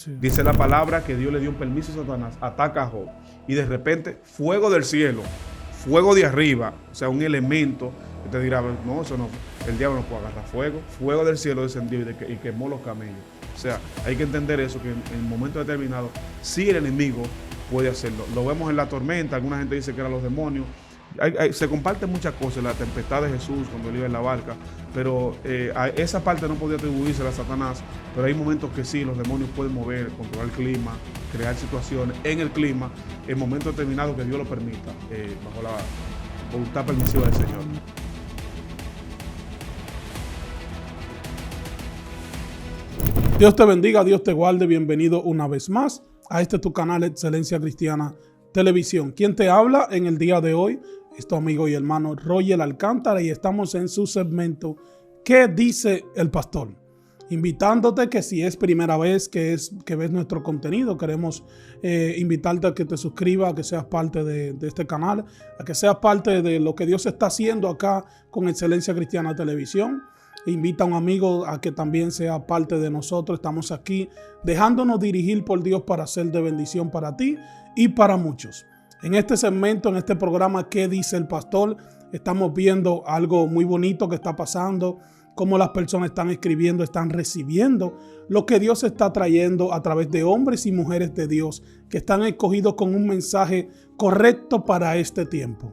Sí. Dice la palabra que Dios le dio un permiso a Satanás, ataca a Job. Y de repente, fuego del cielo, fuego de arriba, o sea, un elemento que te dirá, no, eso no, el diablo no puede agarrar fuego. Fuego del cielo descendió y quemó los camellos. O sea, hay que entender eso, que en un momento determinado, sí el enemigo puede hacerlo. Lo vemos en la tormenta, alguna gente dice que eran los demonios. Se comparten muchas cosas, la tempestad de Jesús cuando él iba en la barca, pero a esa parte no podía atribuirse a Satanás, pero hay momentos que sí, los demonios pueden mover, controlar el clima, crear situaciones en el clima, en momentos determinados que Dios lo permita, bajo la voluntad permisiva del Señor. Dios te bendiga, Dios te guarde. Bienvenido una vez más a este tu canal Excelencia Cristiana Televisión. Quien te habla en el día de hoy es tu amigo y hermano Roger Alcántara y estamos en su segmento ¿Qué dice el pastor? Invitándote que si es primera vez que ves nuestro contenido, queremos invitarte a que te suscribas, a que seas parte de este canal, a que seas parte de lo que Dios está haciendo acá con Excelencia Cristiana Televisión. Invita a un amigo a que también sea parte de nosotros. Estamos aquí dejándonos dirigir por Dios para ser de bendición para ti y para muchos. En este segmento, en este programa ¿Qué dice el pastor? Estamos viendo algo muy bonito que está pasando, cómo las personas están escribiendo, están recibiendo lo que Dios está trayendo a través de hombres y mujeres de Dios que están escogidos con un mensaje correcto para este tiempo.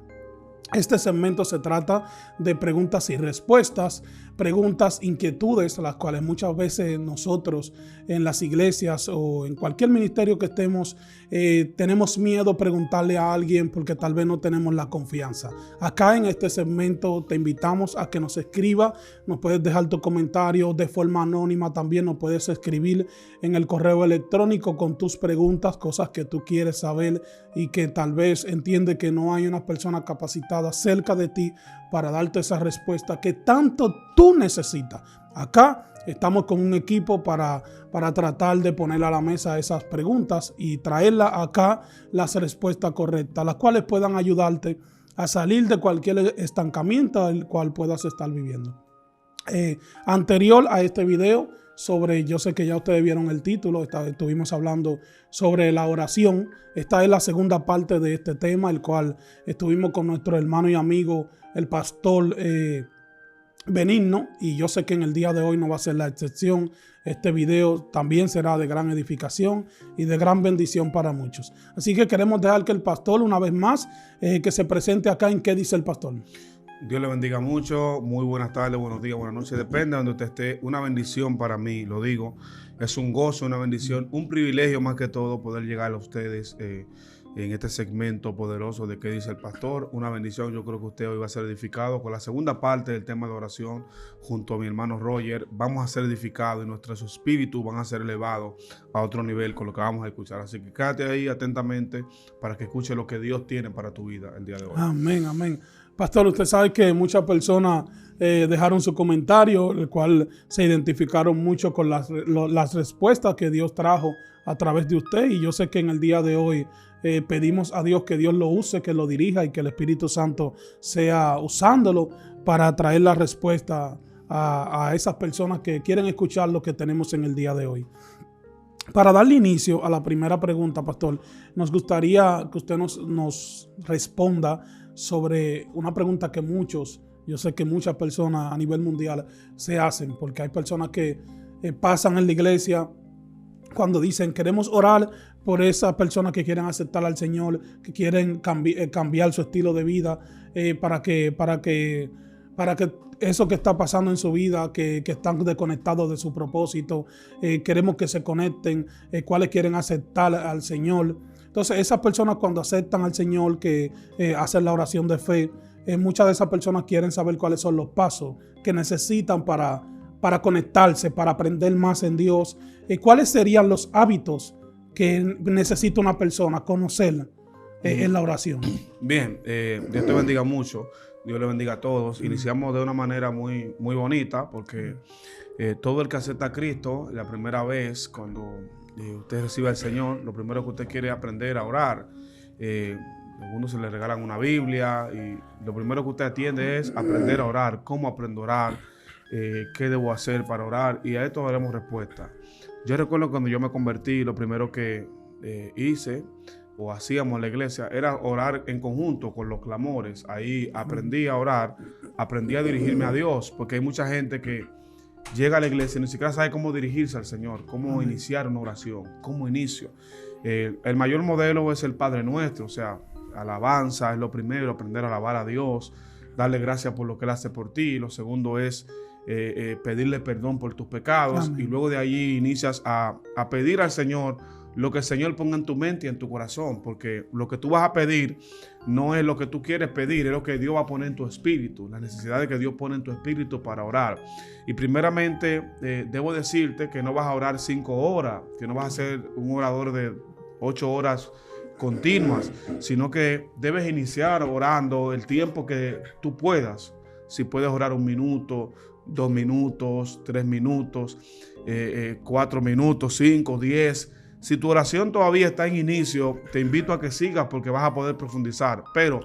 Este segmento se trata de preguntas y respuestas, preguntas, inquietudes, las cuales muchas veces nosotros en las iglesias o en cualquier ministerio que estemos, tenemos miedo a preguntarle a alguien porque tal vez no tenemos la confianza. Acá en este segmento te invitamos a que nos escriba, nos puedes dejar tu comentario de forma anónima, también nos puedes escribir en el correo electrónico con tus preguntas, cosas que tú quieres saber y que tal vez entiende que no hay una persona capacitada cerca de ti para darte esa respuesta que tanto tú necesitas. Acá estamos con un equipo para tratar de poner a la mesa esas preguntas y traerla acá las respuestas correctas, las cuales puedan ayudarte a salir de cualquier estancamiento al cual puedas estar viviendo. Anterior a este video, yo sé que ya ustedes vieron el título, estuvimos hablando sobre la oración. Esta es la segunda parte de este tema, el cual estuvimos con nuestro hermano y amigo, el pastor Benigno, y yo sé que en el día de hoy no va a ser la excepción. Este video también será de gran edificación y de gran bendición para muchos. Así que queremos dejar que el pastor, una vez más, que se presente acá en ¿Qué dice el pastor? Dios le bendiga mucho, muy buenas tardes, buenos días, buenas noches, depende de donde usted esté. Una bendición para mí, lo digo, es un gozo, una bendición, un privilegio más que todo poder llegar a ustedes en este segmento poderoso de ¿Qué dice el pastor? Una bendición, yo creo que usted hoy va a ser edificado con la segunda parte del tema de oración junto a mi hermano Roger. Vamos a ser edificados y nuestros espíritus van a ser elevados a otro nivel con lo que vamos a escuchar. Así que quédate ahí atentamente para que escuche lo que Dios tiene para tu vida el día de hoy. Amén, amén. Pastor, usted sabe que muchas personas dejaron su comentario, el cual se identificaron mucho con las respuestas que Dios trajo a través de usted. Y yo sé que en el día de hoy pedimos a Dios que Dios lo use, que lo dirija y que el Espíritu Santo sea usándolo para traer la respuesta a esas personas que quieren escuchar lo que tenemos en el día de hoy. Para darle inicio a la primera pregunta, pastor, nos gustaría que usted nos responda sobre una pregunta que yo sé que muchas personas a nivel mundial se hacen, porque hay personas que pasan en la iglesia cuando dicen queremos orar por esas personas que quieren aceptar al Señor, que quieren cambiar su estilo de vida, para que eso que está pasando en su vida, que están desconectados de su propósito, queremos que se conecten, cuáles quieren aceptar al Señor. Entonces esas personas cuando aceptan al Señor, que hacen la oración de fe, muchas de esas personas quieren saber cuáles son los pasos que necesitan para conectarse, para aprender más en Dios. ¿Cuáles serían los hábitos que necesita una persona conocer en la oración? Bien, Dios te bendiga mucho. Dios le bendiga a todos. Iniciamos de una manera muy, muy bonita porque todo el que acepta a Cristo la primera vez, cuando usted recibe al Señor, lo primero que usted quiere es aprender a orar. Algunos se le regalan una Biblia y lo primero que usted atiende es aprender a orar. ¿Cómo aprendo a orar? ¿Qué debo hacer para orar? Y a esto daremos respuesta. Yo recuerdo cuando yo me convertí, lo primero que hice o hacíamos en la iglesia era orar en conjunto con los clamores. Ahí aprendí a orar, aprendí a dirigirme a Dios, porque hay mucha gente que llega a la iglesia y ni siquiera sabe cómo dirigirse al Señor, cómo iniciar una oración, cómo inicio. El mayor modelo es el Padre Nuestro, o sea, alabanza es lo primero, aprender a alabar a Dios, darle gracias por lo que Él hace por ti. Lo segundo es pedirle perdón por tus pecados. Amén. Y luego de allí inicias a pedir al Señor lo que el Señor ponga en tu mente y en tu corazón, porque lo que tú vas a pedir no es lo que tú quieres pedir, es lo que Dios va a poner en tu espíritu, las necesidades que Dios pone en tu espíritu para orar. Y primeramente debo decirte que no vas a orar 5 horas, que no vas a ser un orador de 8 horas continuas, sino que debes iniciar orando el tiempo que tú puedas. Si puedes orar 1 minuto, 2 minutos, 3 minutos, 4 minutos, 5, 10. Si tu oración todavía está en inicio, te invito a que sigas porque vas a poder profundizar. Pero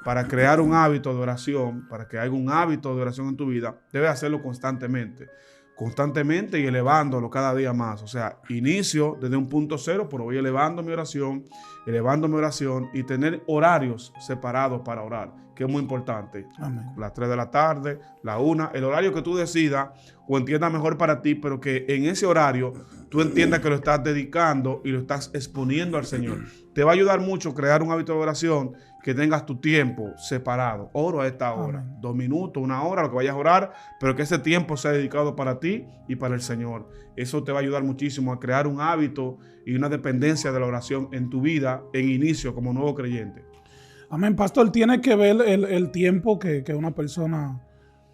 para crear un hábito de oración, para que haya un hábito de oración en tu vida, debes hacerlo constantemente. Constantemente y elevándolo cada día más. O sea, inicio desde un punto cero, pero voy elevando mi oración y tener horarios separados para orar, que es muy importante. Amén. Las 3 de la tarde, la 1, el horario que tú decidas o entiendas mejor para ti, pero que en ese horario tú entiendas que lo estás dedicando y lo estás exponiendo al Señor. Te va a ayudar mucho crear un hábito de oración, que tengas tu tiempo separado. Oro a esta hora, amén, 2 minutos, 1 hora, lo que vayas a orar, pero que ese tiempo sea dedicado para ti y para el Señor. Eso te va a ayudar muchísimo a crear un hábito y una dependencia de la oración en tu vida en inicio como nuevo creyente. Amén, pastor. Tiene que ver el tiempo que una persona,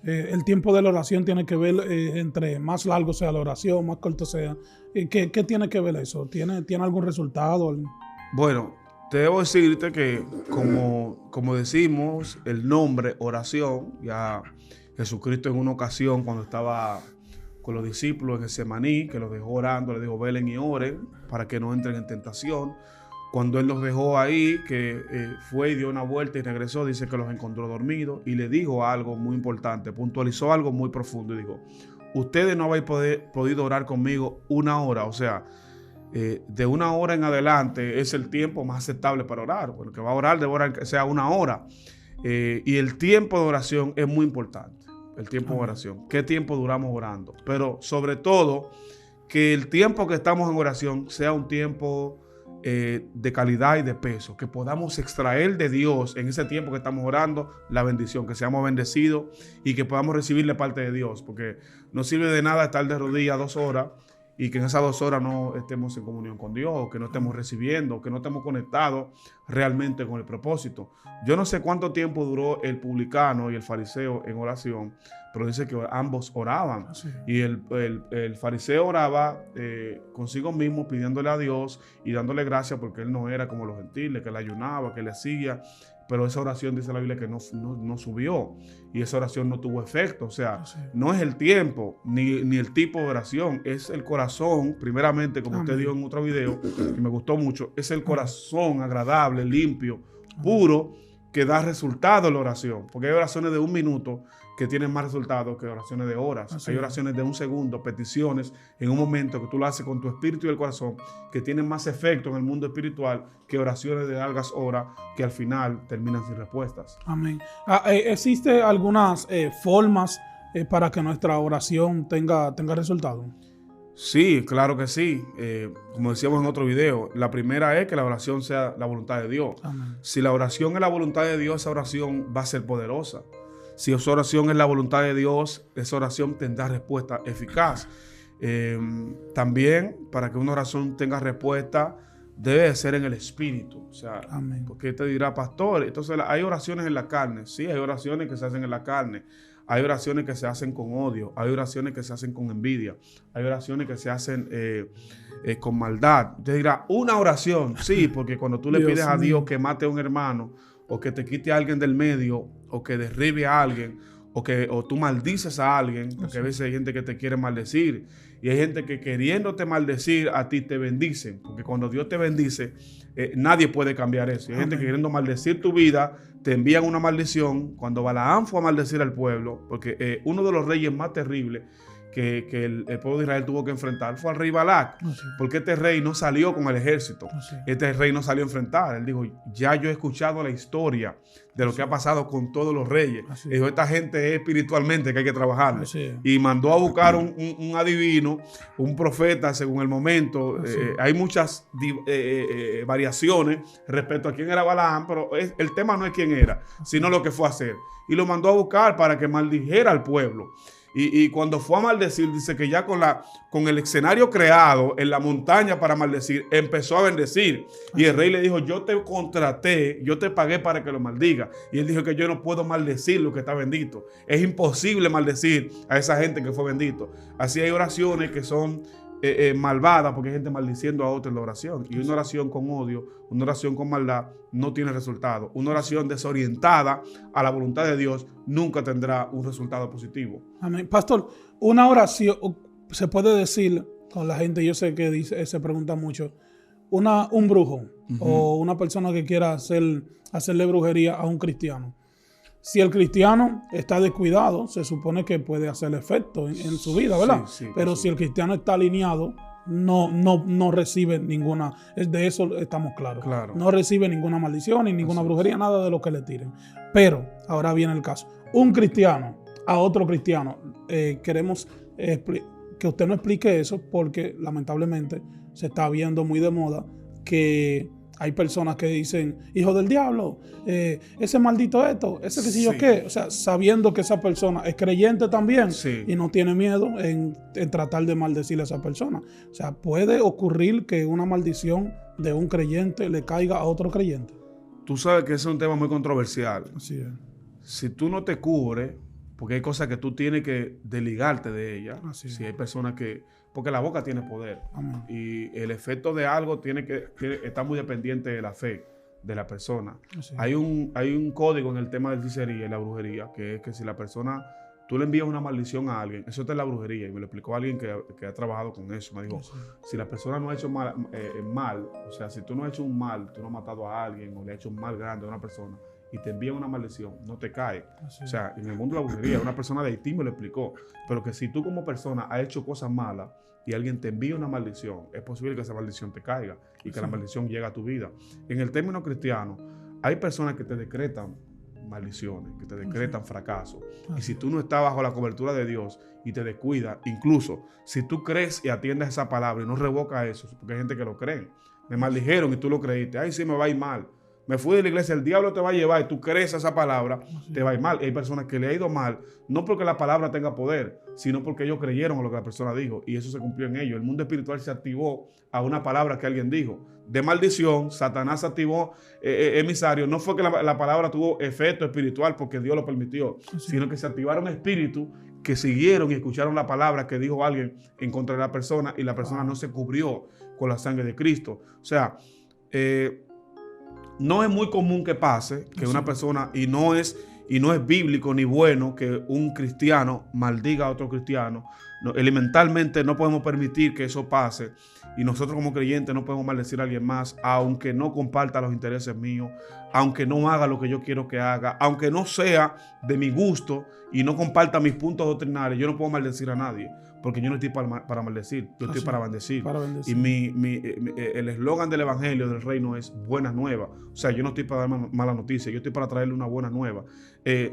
el tiempo de la oración tiene que ver entre más largo sea la oración, más corto sea. ¿Qué tiene que ver eso? ¿Tiene algún resultado? Bueno, debo decirte que como decimos el nombre oración, ya Jesucristo en una ocasión cuando estaba con los discípulos en Getsemaní, que los dejó orando, le dijo velen y oren para que no entren en tentación. Cuando Él los dejó ahí, que fue y dio una vuelta y regresó, dice que los encontró dormidos y le dijo algo muy importante, puntualizó algo muy profundo y dijo, ustedes no habéis podido orar conmigo 1 hora, o sea, de 1 hora en adelante es el tiempo más aceptable para orar, porque el que va a orar debe orar que sea 1 hora, y el tiempo de oración es muy importante, el tiempo de oración, qué tiempo duramos orando, pero sobre todo que el tiempo que estamos en oración sea un tiempo de calidad y de peso, que podamos extraer de Dios en ese tiempo que estamos orando la bendición, que seamos bendecidos y que podamos recibirle parte de Dios, porque no sirve de nada estar de rodillas 2 horas y que en esas 2 horas no estemos en comunión con Dios, o que no estemos recibiendo, o que no estemos conectados realmente con el propósito. Yo no sé cuánto tiempo duró el publicano y el fariseo en oración, pero dice que ambos oraban. Sí. Y el fariseo oraba consigo mismo, pidiéndole a Dios y dándole gracias porque él no era como los gentiles, que le ayunaba, que le hacía. Pero esa oración dice la Biblia que no subió y esa oración no tuvo efecto. O sea, sí, no es el tiempo ni el tipo de oración, es el corazón, primeramente, como amén, usted dijo en otro video, que me gustó mucho, es el corazón agradable, limpio, puro, que da resultado en la oración. Porque hay oraciones de 1 minuto que tienen más resultados que oraciones de horas. Así hay oraciones de 1 segundo, peticiones en un momento que tú lo haces con tu espíritu y el corazón, que tienen más efecto en el mundo espiritual que oraciones de largas horas que al final terminan sin respuestas. Amén. ¿Existe algunas formas para que nuestra oración tenga resultado? Sí, claro que sí. Como decíamos en otro video, la primera es que la oración sea la voluntad de Dios. Amén. Si la oración es la voluntad de Dios, esa oración va a ser poderosa. Si esa oración es la voluntad de Dios, esa oración tendrá respuesta eficaz. También, para que una oración tenga respuesta, debe de ser en el espíritu. O sea, amén, porque te dirá, pastor, entonces hay oraciones en la carne. Sí, hay oraciones que se hacen en la carne. Hay oraciones que se hacen con odio. Hay oraciones que se hacen con envidia. Hay oraciones que se hacen con maldad. Usted dirá, una oración. Sí, porque cuando tú le pides a Dios que mate a un hermano, o que te quite a alguien del medio, o que derribe a alguien, o tú maldices a alguien, porque a veces hay gente que te quiere maldecir, y hay gente que queriéndote maldecir a ti te bendicen, porque cuando Dios te bendice, nadie puede cambiar eso. Y hay gente que queriendo maldecir tu vida, te envían una maldición. Cuando Balaam fue a maldecir al pueblo, porque uno de los reyes más terribles que el pueblo de Israel tuvo que enfrentar fue al rey Balac, porque este rey no salió con el ejército, este rey no salió a enfrentar. Él dijo, ya yo he escuchado la historia de lo que ha pasado con todos los reyes. Dijo, esta gente es espiritualmente que hay que trabajarle. Y mandó a buscar un adivino, un profeta según el momento. Hay muchas variaciones respecto a quién era Balaam, pero el tema no es quién era, sino lo que fue a hacer. Y lo mandó a buscar para que maldijera al pueblo. Y cuando fue a maldecir, dice que ya con el escenario creado en la montaña para maldecir, empezó a bendecir. Y el rey le dijo, yo te contraté, yo te pagué para que lo maldiga. Y él dijo que yo no puedo maldecir lo que está bendito. Es imposible maldecir a esa gente que fue bendito. Así hay oraciones que son malvadas porque hay gente maldiciendo a otra en la oración. Y una oración con odio, una oración con maldad no tiene resultado. Una oración desorientada a la voluntad de Dios nunca tendrá un resultado positivo. Amén. Pastor, una oración, se puede decir con la gente, yo sé que se pregunta mucho, un brujo o una persona que quiera hacerle brujería a un cristiano. Si el cristiano está descuidado, se supone que puede hacer efecto en su vida, ¿verdad? Pero si el cristiano está alineado, no recibe ninguna, de eso estamos claros. No recibe ninguna maldición ni ninguna brujería, nada de lo que le tiren. Pero ahora viene el caso. Un cristiano a otro cristiano, queremos que usted no explique eso porque lamentablemente se está viendo muy de moda que hay personas que dicen, hijo del diablo, ese maldito esto, ese que si yo qué. O sea, sabiendo que esa persona es creyente también y no tiene miedo en tratar de maldecirle a esa persona. O sea, puede ocurrir que una maldición de un creyente le caiga a otro creyente. Tú sabes que ese es un tema muy controversial. Así es. Si tú no te cubres, porque hay cosas que tú tienes que desligarte de ellas. Si hay personas que... Porque la boca tiene poder. Amén. Y el efecto de algo está muy dependiente de la fe de la persona. Hay un código en el tema de la hechicería y la brujería, que es que si la persona, tú le envías una maldición a alguien, eso está en la brujería, y me lo explicó alguien que ha trabajado con eso. Me dijo, si la persona no ha hecho mal, o sea, si tú no has hecho un mal, tú no has matado a alguien o le has hecho un mal grande a una persona, y te envían una maldición, no te cae. O sea, en el mundo de la brujería, una persona de Haití me lo explicó, pero que si tú como persona has hecho cosas malas y alguien te envía una maldición, es posible que esa maldición te caiga y que la maldición llegue a tu vida. En el término cristiano, hay personas que te decretan maldiciones, que te decretan fracaso. Y si tú no estás bajo la cobertura de Dios y te descuidas, incluso si tú crees y atiendes esa palabra y no revocas eso, porque hay gente que lo cree. Me maldijeron y tú lo creíste. Ay, sí, me va a ir mal. Me fui de la iglesia, el diablo te va a llevar y tú crees esa palabra, te va a ir mal. Hay personas que le ha ido mal, no porque la palabra tenga poder, sino porque ellos creyeron a lo que la persona dijo y eso se cumplió en ellos. El mundo espiritual se activó a una palabra que alguien dijo. De maldición, Satanás activó emisario. No fue que la palabra tuvo efecto espiritual porque Dios lo permitió, sino que se activaron espíritus que siguieron y escucharon la palabra que dijo alguien en contra de la persona y la persona no se cubrió con la sangre de Cristo. O sea, no es muy común que pase que una persona, y no es bíblico ni bueno que un cristiano maldiga a otro cristiano. No, elementalmente no podemos permitir que eso pase y nosotros como creyentes no podemos maldecir a alguien más, aunque no comparta los intereses míos, aunque no haga lo que yo quiero que haga, aunque no sea de mi gusto y no comparta mis puntos doctrinales. Yo no puedo maldecir a nadie, porque yo no estoy para maldecir, yo estoy para bendecir. Y el eslogan del evangelio del reino es buenas nuevas. O sea, yo no estoy para dar mala noticia, yo estoy para traerle una buena nueva.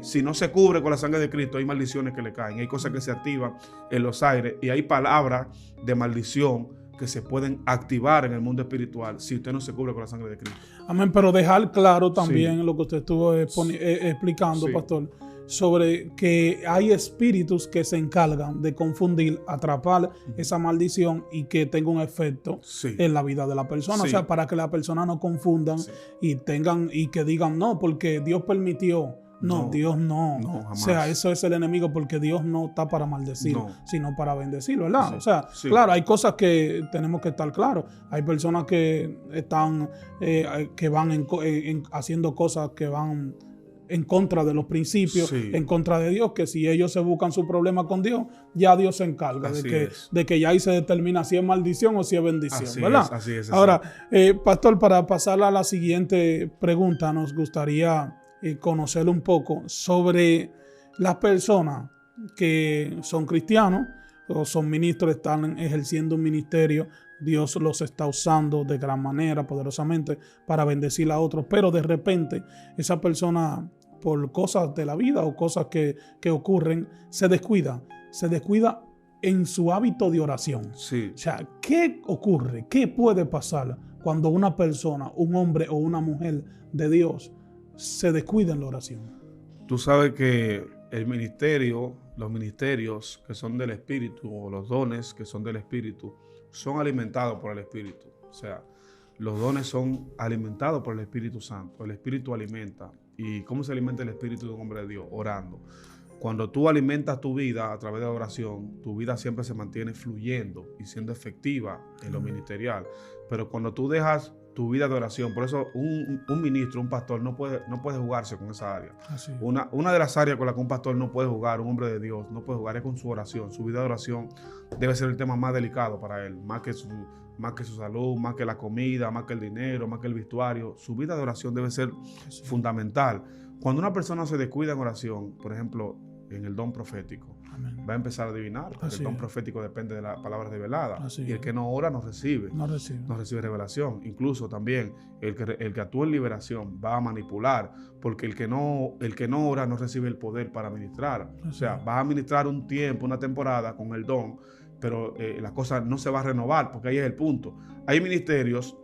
Si no se cubre con la sangre de Cristo, hay maldiciones que le caen, hay cosas que se activan en los aires y hay palabras de maldición que se pueden activar en el mundo espiritual si usted no se cubre con la sangre de Cristo. Amén, pero dejar claro también lo que usted estuvo explicando, pastor, sobre que hay espíritus que se encargan de confundir, atrapar esa maldición y que tenga un efecto en la vida de la persona. O sea, para que la persona no confundan y que digan, no, porque Dios permitió. No, Dios no. O sea, eso es el enemigo, porque Dios no está para maldecir, sino para bendecir, ¿verdad? O sea, claro, hay cosas que tenemos que estar claros. Hay personas que están, que van haciendo cosas que van en contra de los principios, en contra de Dios, que si ellos se buscan su problema con Dios, ya Dios se encarga de que ya ahí se determina si es maldición o si es bendición, ¿verdad? Así es. Ahora, pastor, para pasar a la siguiente pregunta, nos gustaría conocer un poco sobre las personas que son cristianos o son ministros, están ejerciendo un ministerio, Dios los está usando de gran manera, poderosamente, para bendecir a otros, pero de repente esa persona, por cosas de la vida o cosas que ocurren, se descuida en su hábito de oración. Sí. O sea, ¿qué ocurre? ¿Qué puede pasar cuando una persona, un hombre o una mujer de Dios se descuida en la oración? Tú sabes que los ministerios que son del Espíritu, o los dones que son del Espíritu, son alimentados por el Espíritu. O sea, los dones son alimentados por el Espíritu Santo. El Espíritu alimenta. ¿Y cómo se alimenta el Espíritu de un hombre de Dios? Orando. Cuando tú alimentas tu vida a través de la oración, tu vida siempre se mantiene fluyendo y siendo efectiva en lo ministerial. Pero cuando tú dejas tu vida de oración, por eso un ministro, un pastor, no puede jugarse con esa área. Una de las áreas con las que un pastor no puede jugar, un hombre de Dios, no puede jugar es con su oración. Su vida de oración debe ser el tema más delicado para él, más que su salud, más que la comida, más que el dinero, más que el vestuario. Su vida de oración debe ser fundamental. Cuando una persona se descuida en oración, por ejemplo, en el don profético, amén, va a empezar a adivinar, porque el don profético depende de la palabra revelada. Y el que no ora no recibe revelación. Incluso también el que actúa en liberación va a manipular, porque el que no ora no recibe el poder para ministrar. O sea, va a ministrar un tiempo, una temporada con el don, pero la cosa no se va a renovar, porque ahí es el punto. Hay ministerios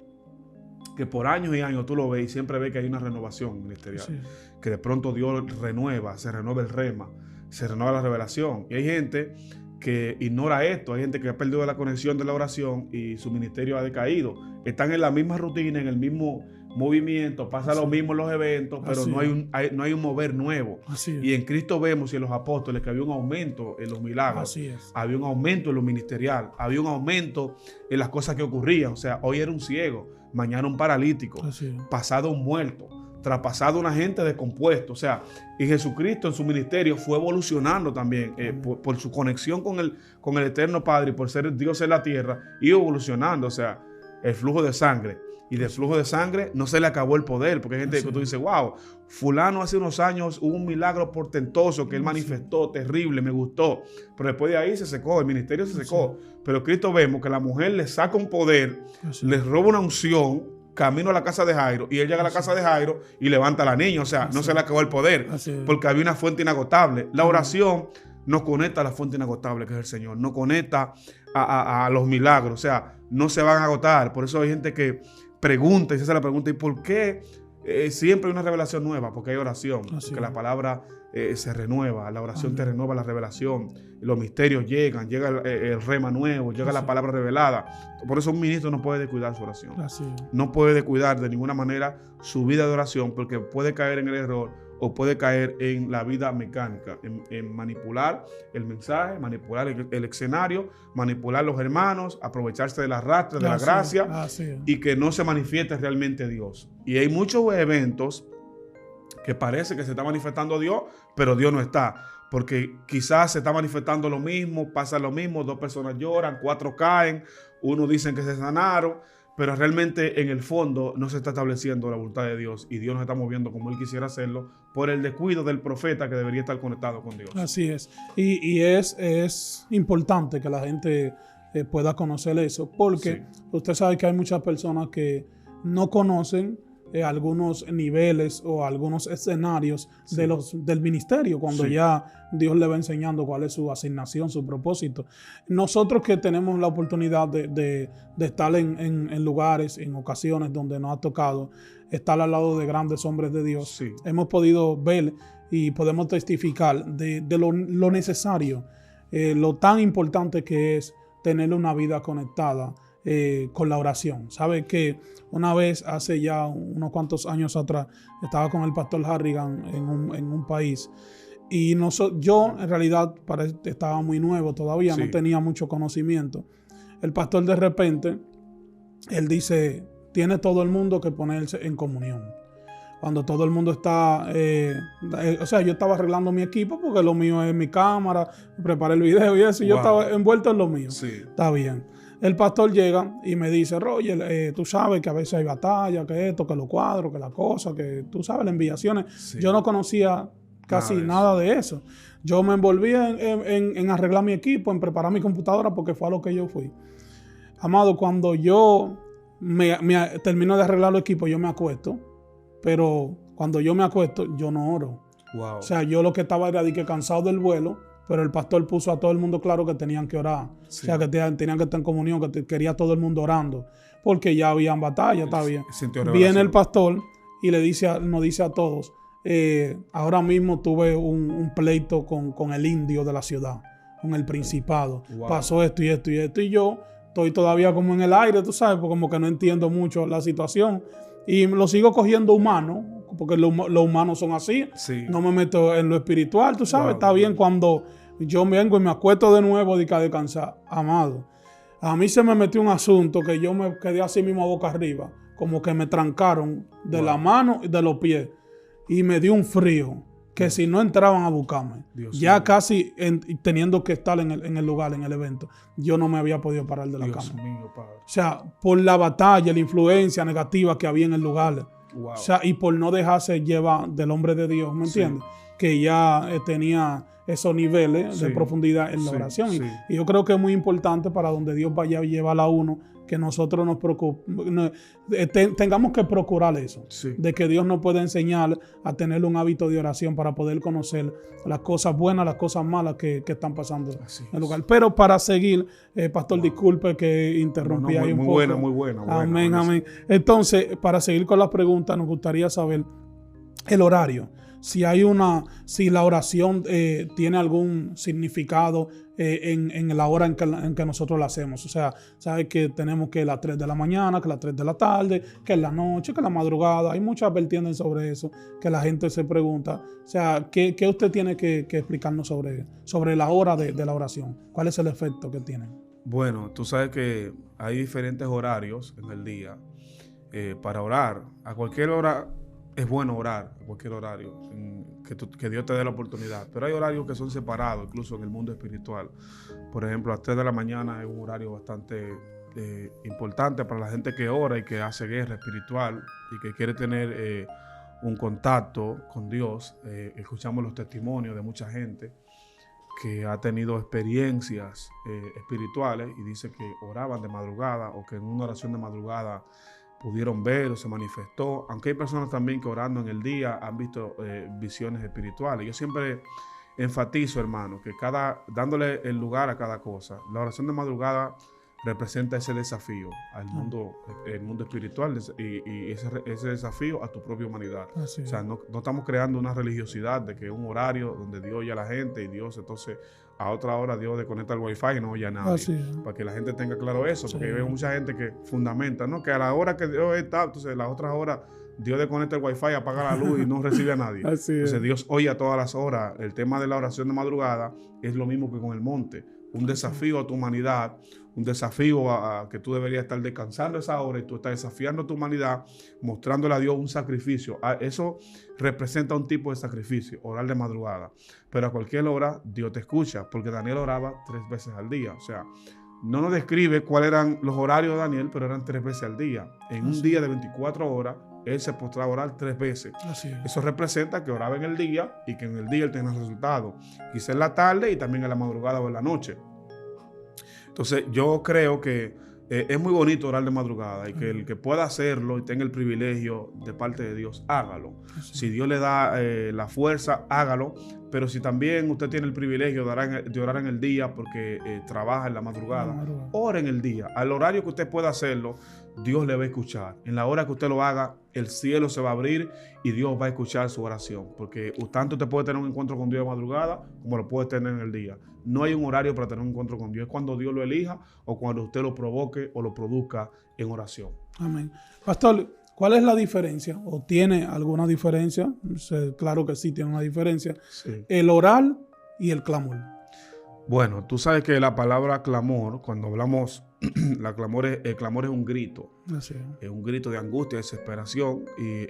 que por años y años tú lo ves y siempre ves que hay una renovación ministerial, que de pronto Dios se renueva el rema, se renueva la revelación. Y hay gente que ignora esto, hay gente que ha perdido la conexión de la oración y su ministerio ha decaído. Están en la misma rutina, en el mismo movimiento, pasa lo mismo en los eventos, pero no hay un mover nuevo. Y en Cristo vemos y en los apóstoles que había un aumento en los milagros, había un aumento en lo ministerial, había un aumento en las cosas que ocurrían. O sea, hoy era un ciego, mañana un paralítico, pasado un muerto, traspasado una gente descompuesto. O sea, y Jesucristo en su ministerio fue evolucionando también por su conexión con el Eterno Padre y por ser Dios en la tierra, y evolucionando. O sea, el flujo de sangre. Y del flujo de sangre no se le acabó el poder, porque hay gente que tú dices, wow, fulano hace unos años hubo un milagro portentoso que él manifestó, terrible, me gustó, pero después de ahí se secó, el ministerio se secó. Pero Cristo vemos que la mujer le saca un poder, le roba una unción, camino a la casa de Jairo, y él llega a la casa de Jairo y levanta a la niña. O sea, no se le acabó el poder, porque había una fuente inagotable. La oración nos conecta a la fuente inagotable que es el Señor, nos conecta a los milagros. O sea, no se van a agotar. Por eso hay gente que pregunta y se hace la pregunta, ¿y por qué siempre hay una revelación nueva? Porque hay oración, porque la palabra se renueva, la oración te renueva la revelación, los misterios llega el rema nuevo, llega la palabra revelada. Por eso un ministro no puede descuidar su oración. No puede descuidar de ninguna manera su vida de oración, porque puede caer en el error o puede caer en la vida mecánica, en manipular el mensaje, manipular el escenario, manipular los hermanos, aprovecharse del arrastre, de la gracia, y que no se manifieste realmente Dios. Y hay muchos eventos que parece que se está manifestando Dios, pero Dios no está. Porque quizás se está manifestando lo mismo, pasa lo mismo, 2 personas lloran, 4 caen, 1 dicen que se sanaron, pero realmente en el fondo no se está estableciendo la voluntad de Dios, y Dios no está moviendo como Él quisiera hacerlo por el descuido del profeta que debería estar conectado con Dios. Así es. Y es importante que la gente pueda conocer eso, porque usted sabe que hay muchas personas que no conocen algunos niveles o algunos escenarios del ministerio, cuando ya Dios le va enseñando cuál es su asignación, su propósito. Nosotros que tenemos la oportunidad de estar en lugares, en ocasiones donde nos ha tocado estar al lado de grandes hombres de Dios, hemos podido ver y podemos testificar de lo necesario, lo tan importante que es tener una vida conectada con la oración. Sabe que una vez, hace ya unos cuantos años atrás, estaba con el pastor Harrigan en un país, y yo en realidad estaba muy nuevo todavía, no tenía mucho conocimiento. El pastor de repente, él dice, tiene todo el mundo que ponerse en comunión. Cuando todo el mundo está, o sea, yo estaba arreglando mi equipo, porque lo mío es mi cámara, preparé el video y eso, y yo estaba envuelto en lo mío. Está bien. El pastor llega y me dice, Roger, tú sabes que a veces hay batalla, que esto, que los cuadros, que la cosa, que tú sabes, las enviaciones. Yo no conocía casi nada de eso. Yo me envolví en arreglar mi equipo, en preparar mi computadora, porque fue a lo que yo fui. Amado, cuando yo termino de arreglar los equipos, yo me acuesto, pero cuando yo me acuesto, yo no oro. Wow. O sea, yo lo que estaba era de que cansado del vuelo, pero el pastor puso a todo el mundo claro que tenían que orar. Sí. O sea, que tenían que estar en comunión, que quería todo el mundo orando, porque ya habían batalla, está bien. Viene el pastor y nos dice a todos, ahora mismo tuve un pleito con el indio de la ciudad, con el principado. Wow. Pasó esto y esto y esto, y yo estoy todavía como en el aire, tú sabes, porque como que no entiendo mucho la situación. Y lo sigo cogiendo humano, porque los humanos son así. Sí. No me meto en lo espiritual, tú sabes. Wow. Está bien cuando yo vengo y me acuesto de nuevo de descansar. Amado, a mí se me metió un asunto que yo me quedé así mismo boca arriba. Como que me trancaron de la mano y de los pies. Y me dio un frío que si no entraban a buscarme, Dios ya mío. casi teniendo que estar en el lugar, en el evento, yo no me había podido parar de la Dios cama. mío, Padre. O sea, por la batalla, la influencia negativa que había en el lugar. Wow. O sea, y por no dejarse llevar del hombre de Dios, ¿me entiendes? Que ya tenía esos niveles de profundidad en la oración. Y yo creo que es muy importante para donde Dios vaya a llevar a uno, que nosotros tengamos que procurar eso. De que Dios nos puede enseñar a tener un hábito de oración para poder conocer las cosas buenas, las cosas malas que están pasando en el lugar. Pero para seguir, pastor, disculpe que interrumpí ahí un poco. Muy buena. Amén, amén. Entonces, para seguir con las preguntas, nos gustaría saber el horario. Si la oración tiene algún significado en la hora en que nosotros la hacemos. O sea, sabes que tenemos que las 3 de la mañana, que las 3 de la tarde, que en la noche, que en la madrugada. Hay muchas vertientes sobre eso que la gente se pregunta. O sea, ¿qué usted tiene que explicarnos sobre la hora de la oración? ¿Cuál es el efecto que tiene? Bueno, tú sabes que hay diferentes horarios en el día para orar. A cualquier hora es bueno orar, a cualquier horario, que Dios te dé la oportunidad. Pero hay horarios que son separados, incluso en el mundo espiritual. Por ejemplo, a las 3 de la mañana es un horario bastante importante para la gente que ora y que hace guerra espiritual y que quiere tener un contacto con Dios. Escuchamos los testimonios de mucha gente que ha tenido experiencias espirituales y dice que oraban de madrugada o que en una oración de madrugada pudieron ver o se manifestó, aunque hay personas también que orando en el día han visto visiones espirituales. Yo siempre enfatizo, hermano, que dándole el lugar a cada cosa. La oración de madrugada representa ese desafío al mundo, el mundo espiritual y ese desafío a tu propia humanidad. O sea, no estamos creando una religiosidad de que un horario donde Dios oye a la gente y Dios entonces a otra hora Dios desconecta el wifi y no oye a nadie. Para que la gente tenga claro eso, porque veo mucha gente que fundamenta, ¿no? Que a la hora que Dios está, entonces las otras horas Dios desconecta el wifi, apaga la luz y no recibe a nadie. Entonces Dios oye a todas las horas. El tema de la oración de madrugada es lo mismo que con el monte. Un desafío a tu humanidad, un desafío a que tú deberías estar descansando esa hora y tú estás desafiando a tu humanidad, mostrándole a Dios un sacrificio. Eso representa un tipo de sacrificio, orar de madrugada. Pero a cualquier hora Dios te escucha, porque Daniel oraba 3 veces al día. O sea, no nos describe cuáles eran los horarios de Daniel, pero eran 3 veces al día. En un día de 24 horas, él se postraba a orar 3 veces. Eso representa que oraba en el día y que en el día él tenía resultados. Quizá en la tarde y también en la madrugada o en la noche. Entonces yo creo que es muy bonito orar de madrugada y que el que pueda hacerlo y tenga el privilegio de parte de Dios, hágalo. Si Dios le da la fuerza, hágalo. Pero si también usted tiene el privilegio de orar en el día porque trabaja en la madrugada, ore en el día. Al horario que usted pueda hacerlo, Dios le va a escuchar. En la hora que usted lo haga, el cielo se va a abrir y Dios va a escuchar su oración. Porque tanto usted puede tener un encuentro con Dios de madrugada como lo puede tener en el día. No hay un horario para tener un encuentro con Dios. Es cuando Dios lo elija o cuando usted lo provoque o lo produzca en oración. Amén. Pastor, ¿cuál es la diferencia? ¿O tiene alguna diferencia? Claro que sí tiene una diferencia. Sí. El orar y el clamor. Bueno, tú sabes que la palabra clamor, cuando hablamos, el clamor es un grito. Así es un grito de angustia, de desesperación. Y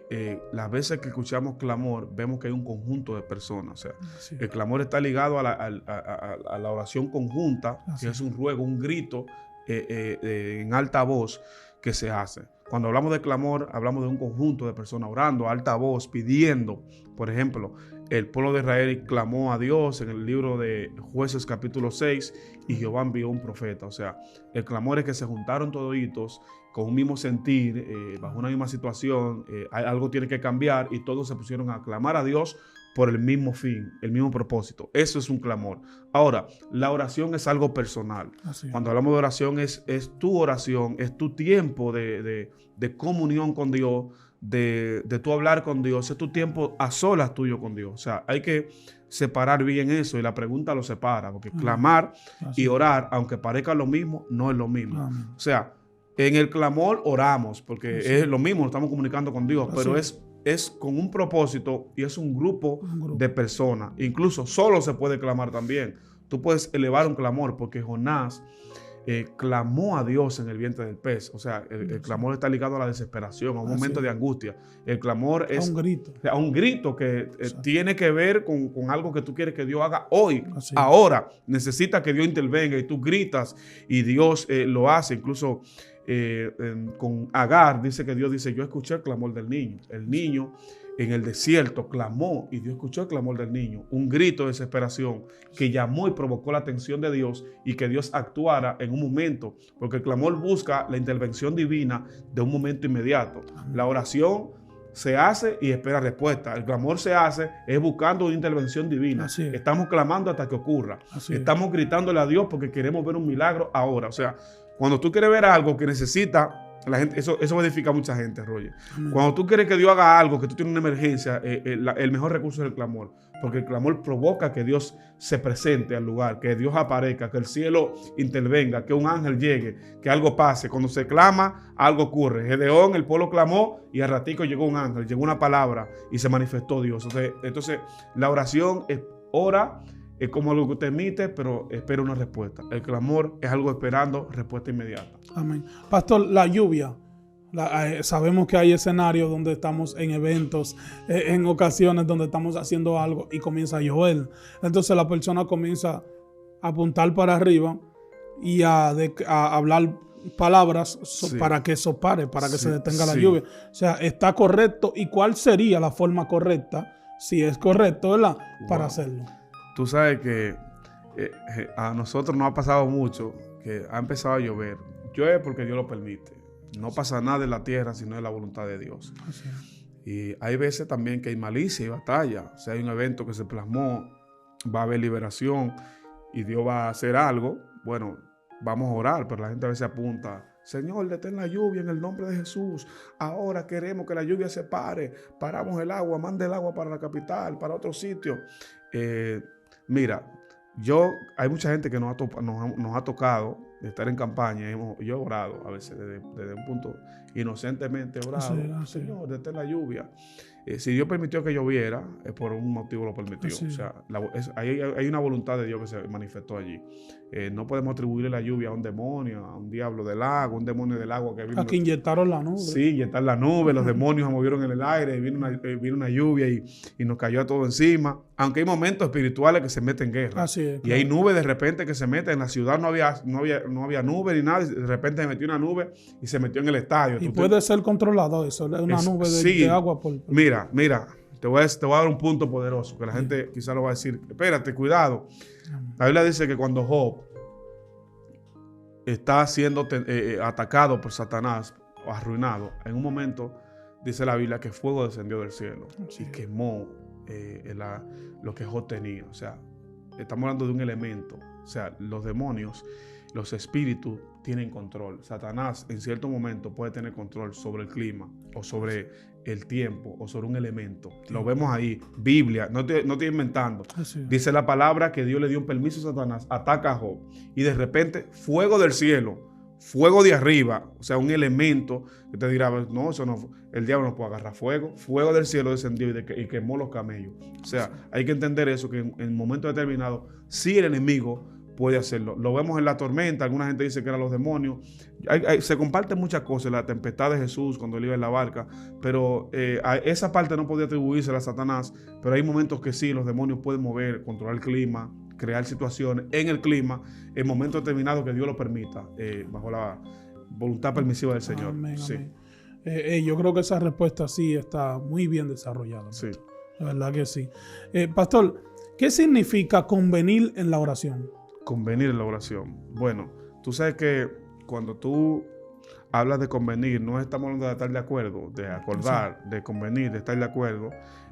las veces que escuchamos clamor, vemos que hay un conjunto de personas. O sea, el clamor está ligado a la oración conjunta, que es un ruego, un grito en alta voz que se hace. Cuando hablamos de clamor, hablamos de un conjunto de personas orando a alta voz, pidiendo. Por ejemplo, el pueblo de Israel clamó a Dios en el libro de Jueces capítulo 6 y Jehová envió un profeta. O sea, el clamor es que se juntaron toditos con un mismo sentir, bajo una misma situación, algo tiene que cambiar y todos se pusieron a clamar a Dios por el mismo fin, el mismo propósito. Eso es un clamor. Ahora, la oración es algo personal. Cuando hablamos de oración es tu oración, es tu tiempo de comunión con Dios, de tú hablar con Dios, es tu tiempo a solas tuyo con Dios. O sea, hay que separar bien eso y la pregunta lo separa, porque clamar y orar, aunque parezca lo mismo, no es lo mismo. O sea, en el clamor oramos, porque es lo mismo, nos estamos comunicando con Dios, pero es con un propósito y es un grupo de personas. Incluso solo se puede clamar también. Tú puedes elevar un clamor, porque Jonás clamó a Dios en el vientre del pez. O sea, el clamor está ligado a la desesperación, a un momento de angustia. El clamor es a un grito que tiene que ver con algo que tú quieres que Dios haga hoy, ahora. Necesita que Dios intervenga y tú gritas y Dios lo hace. Incluso con Agar dice que Dios dice: yo escuché el clamor del niño. El niño en el desierto clamó y Dios escuchó el clamor del niño, un grito de desesperación que llamó y provocó la atención de Dios y que Dios actuara en un momento, porque el clamor busca la intervención divina de un momento inmediato. La oración se hace y espera respuesta. El clamor se hace es buscando una intervención divina. Estamos clamando hasta que ocurra. Estamos gritándole a Dios porque queremos ver un milagro ahora. O sea, cuando tú quieres ver algo que necesita la gente, eso edifica a mucha gente, Roger. Cuando tú quieres que Dios haga algo, que tú tienes una emergencia, el mejor recurso es el clamor, porque el clamor provoca que Dios se presente al lugar, que Dios aparezca, que el cielo intervenga, que un ángel llegue, que algo pase. Cuando se clama, algo ocurre. Gedeón, el pueblo clamó y al ratico llegó un ángel, llegó una palabra y se manifestó Dios. Entonces la oración es ora. Es como algo que usted emite, pero espera una respuesta. El clamor es algo esperando respuesta inmediata. Amén. Pastor, la lluvia. Sabemos que hay escenarios donde estamos en eventos, en ocasiones donde estamos haciendo algo y comienza a llover. Entonces la persona comienza a apuntar para arriba y a hablar palabras para que eso pare, para que se detenga la lluvia. O sea, ¿está correcto? ¿Y cuál sería la forma correcta, si es correcto, ¿verdad?, para hacerlo? Tú sabes que a nosotros nos ha pasado mucho que ha empezado a llover. Llueve porque Dios lo permite. No pasa nada en la tierra si no es la voluntad de Dios. Y hay veces también que hay malicia y batalla. O sea, hay un evento que se plasmó, va a haber liberación y Dios va a hacer algo. Bueno, vamos a orar, pero la gente a veces apunta: Señor, detén la lluvia en el nombre de Jesús. Ahora queremos que la lluvia se pare. Paramos el agua, mande el agua para la capital, para otro sitio. Mira, hay mucha gente que nos ha tocado de estar en campaña. Yo he orado a veces desde un punto inocentemente he orado. Señor, detén la lluvia. Si Dios permitió que lloviera, es por un motivo lo permitió. O sea, hay una voluntad de Dios que se manifestó allí. No podemos atribuirle la lluvia a un demonio, a un diablo del agua, un demonio del agua que vino. A que inyectaron la nube. Sí, inyectar la nube. Los demonios se movieron en el aire, vino una lluvia y nos cayó a todo encima. Aunque hay momentos espirituales que se meten en guerra. Así es, y hay nubes de repente que se meten. En la ciudad no había nube ni nada. Y de repente se metió una nube y se metió en el estadio. Y puede ser controlado eso, una nube de agua. Mira, te voy a dar un punto poderoso que la gente quizá lo va a decir. Espérate, cuidado. La Biblia dice que cuando Job está siendo atacado por Satanás o arruinado, en un momento dice la Biblia que fuego descendió del cielo y quemó lo que Job tenía. O sea, estamos hablando de un elemento. O sea, los demonios, los espíritus tienen control. Satanás en cierto momento puede tener control sobre el clima o sobre el tiempo o sobre un elemento. Lo vemos ahí. Biblia, no estoy inventando. Dice la palabra que Dios le dio un permiso a Satanás, ataca a Job y de repente fuego del cielo, fuego de arriba, o sea, un elemento que te dirá: no, eso no, el diablo no puede agarrar fuego. Fuego del cielo descendió y quemó los camellos. O sea, hay que entender eso, que en momentos determinados sí el enemigo puede hacerlo. Lo vemos en la tormenta. Alguna gente dice que eran los demonios. Se comparten muchas cosas. La tempestad de Jesús cuando él iba en la barca. Pero esa parte no podía atribuirse a Satanás. Pero hay momentos que sí, los demonios pueden mover, controlar el clima, crear situaciones en el clima, en momentos determinados que Dios lo permita, bajo la voluntad permisiva del Señor. Amén, sí. Amén. Yo creo que esa respuesta sí está muy bien desarrollada. Sí. La verdad que sí. Pastor, ¿qué significa convenir en la oración? Convenir en la oración. Bueno, tú sabes que cuando tú hablas de convenir, no estamos hablando de estar de acuerdo, de acordar, de convenir, de estar de acuerdo,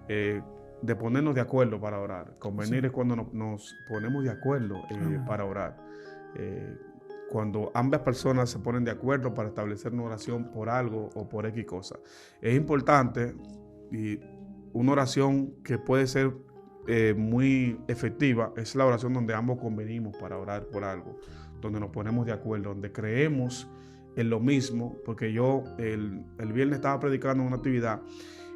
de ponernos de acuerdo para orar. Convenir es cuando nos ponemos de acuerdo para orar. Cuando ambas personas se ponen de acuerdo para establecer una oración por algo o por X cosa. Es importante, y una oración que puede ser muy efectiva es la oración donde ambos convenimos para orar por algo, donde nos ponemos de acuerdo, donde creemos en lo mismo, porque yo el viernes estaba predicando en una actividad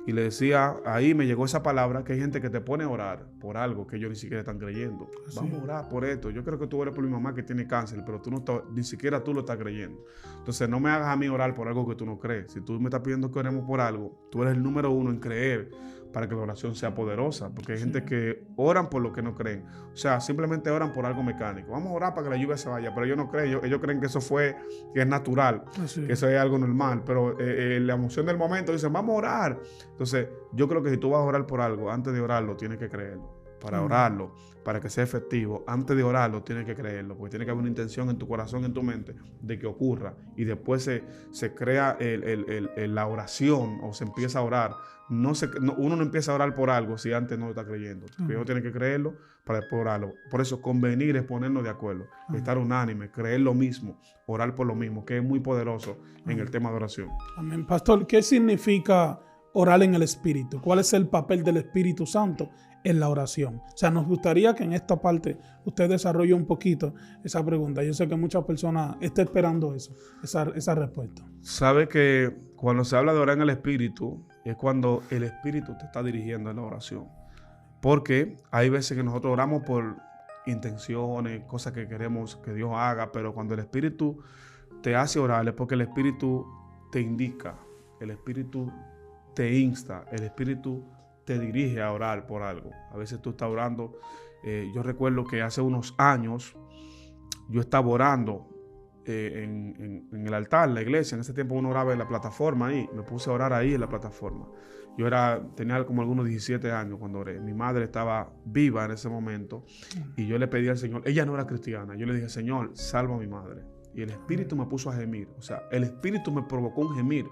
y le decía, ahí me llegó esa palabra, que hay gente que te pone a orar por algo que ellos ni siquiera están creyendo. Sí. Vamos a orar por esto. Yo creo que tú eres por mi mamá que tiene cáncer, pero tú no ni siquiera tú lo estás creyendo. Entonces no me hagas a mí orar por algo que tú no crees. Si tú me estás pidiendo que oremos por algo, tú eres el número uno en creer para que la oración sea poderosa, porque hay gente que oran por lo que no creen. O sea, simplemente oran por algo mecánico. Vamos a orar para que la lluvia se vaya, pero ellos no creen. Ellos creen que eso que es natural, que eso es algo normal, pero la emoción del momento dicen, vamos a orar. Entonces, yo creo que si tú vas a orar por algo, antes de orarlo, tienes que creerlo. Para orarlo, para que sea efectivo, antes de orarlo, tienes que creerlo, porque tiene que haber una intención en tu corazón, en tu mente, de que ocurra. Y después se crea la oración, o se empieza a orar. Uno no empieza a orar por algo si antes no lo está creyendo. Primero tiene que creerlo para después orarlo. Por eso, convenir es ponernos de acuerdo, estar unánime, creer lo mismo, orar por lo mismo, que es muy poderoso en el tema de oración. Amén. Pastor, ¿qué significa orar en el Espíritu? ¿Cuál es el papel del Espíritu Santo en la oración? O sea, nos gustaría que en esta parte usted desarrolle un poquito esa pregunta. Yo sé que muchas personas están esperando esa respuesta. Sabe que cuando se habla de orar en el Espíritu, es cuando el Espíritu te está dirigiendo en la oración. Porque hay veces que nosotros oramos por intenciones, cosas que queremos que Dios haga, pero cuando el Espíritu te hace orar es porque el Espíritu te indica, el Espíritu te insta, el Espíritu te dirige a orar por algo. A veces tú estás orando. Yo recuerdo que hace unos años yo estaba orando en el altar, en la iglesia. En ese tiempo uno oraba en la plataforma ahí. Me puse a orar ahí en la plataforma. Yo tenía como algunos 17 años cuando oré. Mi madre estaba viva en ese momento y yo le pedí al Señor. Ella no era cristiana. Yo le dije, Señor, salva a mi madre. Y el Espíritu me puso a gemir. O sea, el Espíritu me provocó un gemir.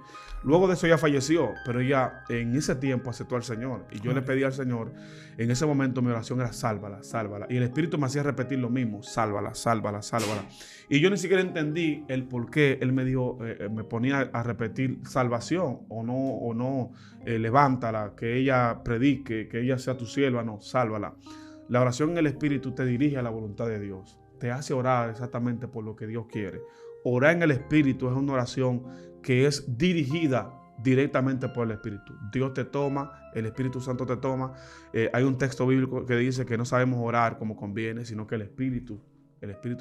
Luego de eso ella falleció, pero ella en ese tiempo aceptó al Señor. Y yo le pedí al Señor, en ese momento mi oración era sálvala, sálvala. Y el Espíritu me hacía repetir lo mismo, sálvala, sálvala, sálvala. Y yo ni siquiera entendí el por qué Él me dijo, me ponía a repetir salvación o no, levántala, que ella predique, que ella sea tu sierva, no, sálvala. La oración en el Espíritu te dirige a la voluntad de Dios. Te hace orar exactamente por lo que Dios quiere. Orar en el Espíritu es una oración que es dirigida directamente por el Espíritu. Dios te toma, el Espíritu Santo te toma. Hay un texto bíblico que dice que no sabemos orar como conviene, sino que el Espíritu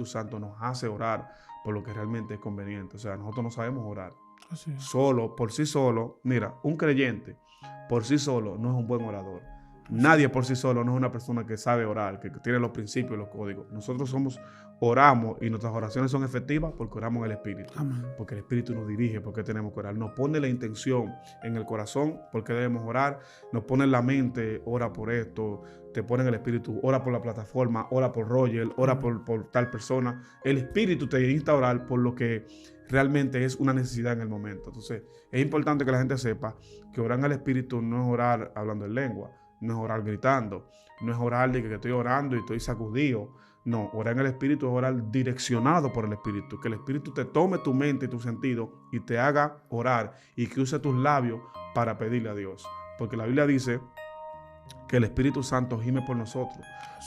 Santo nos hace orar por lo que realmente es conveniente. O sea, nosotros no sabemos orar. Solo, por sí solo. Mira, un creyente por sí solo no es un buen orador. Nadie por sí solo no es una persona que sabe orar, que tiene los principios, los códigos. Nosotros oramos y nuestras oraciones son efectivas porque oramos en el Espíritu. Amén. Porque el Espíritu nos dirige, porque tenemos que orar. Nos pone la intención en el corazón, porque debemos orar. Nos pone en la mente, ora por esto. Te pone en el Espíritu, ora por la plataforma, ora por Roger, ora por tal persona. El Espíritu te insta a orar por lo que realmente es una necesidad en el momento. Entonces, es importante que la gente sepa que orar en el Espíritu no es orar hablando en lengua. No es orar gritando, no es orar de que estoy orando y estoy sacudido. No, orar en el Espíritu es orar direccionado por el Espíritu. Que el Espíritu te tome tu mente y tu sentido y te haga orar y que use tus labios para pedirle a Dios. Porque la Biblia dice que el Espíritu Santo gime por nosotros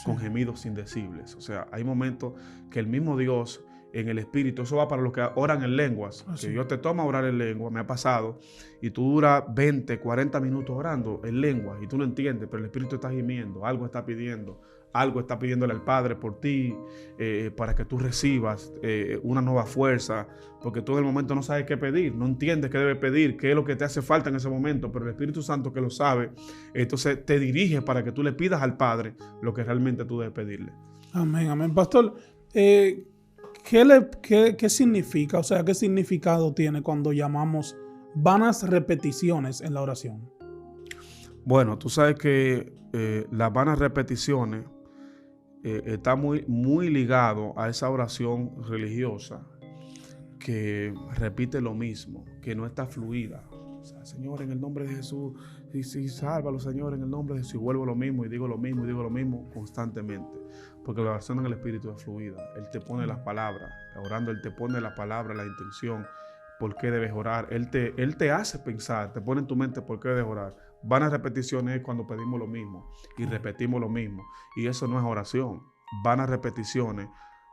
con gemidos indecibles. O sea, hay momentos que el mismo Dios en el Espíritu, eso va para los que oran en lenguas, que Dios te toma a orar en lengua, me ha pasado, y tú duras 20, 40 minutos orando en lengua y tú no entiendes, pero el Espíritu está gimiendo, algo está pidiéndole al Padre por ti, para que tú recibas una nueva fuerza, porque tú en el momento no sabes qué pedir, no entiendes qué debes pedir, qué es lo que te hace falta en ese momento, pero el Espíritu Santo que lo sabe, entonces te dirige para que tú le pidas al Padre lo que realmente tú debes pedirle. Amén, amén. Pastor, ¿qué significa? O sea, ¿qué significado tiene cuando llamamos vanas repeticiones en la oración? Bueno, tú sabes que las vanas repeticiones está muy ligado a esa oración religiosa que repite lo mismo, que no está fluida. O sea, Señor, en el nombre de Jesús, sí, sálvalo, Señor, en el nombre de Jesús. Y vuelvo lo mismo y digo lo mismo y digo lo mismo constantemente. Porque la oración en el Espíritu es fluida. Él te pone las palabras, orando, Él te pone la palabra, la intención, por qué debes orar. Él te hace pensar, te pone en tu mente por qué debes orar. Vanas repeticiones es cuando pedimos lo mismo y repetimos lo mismo. Y eso no es oración. Vanas repeticiones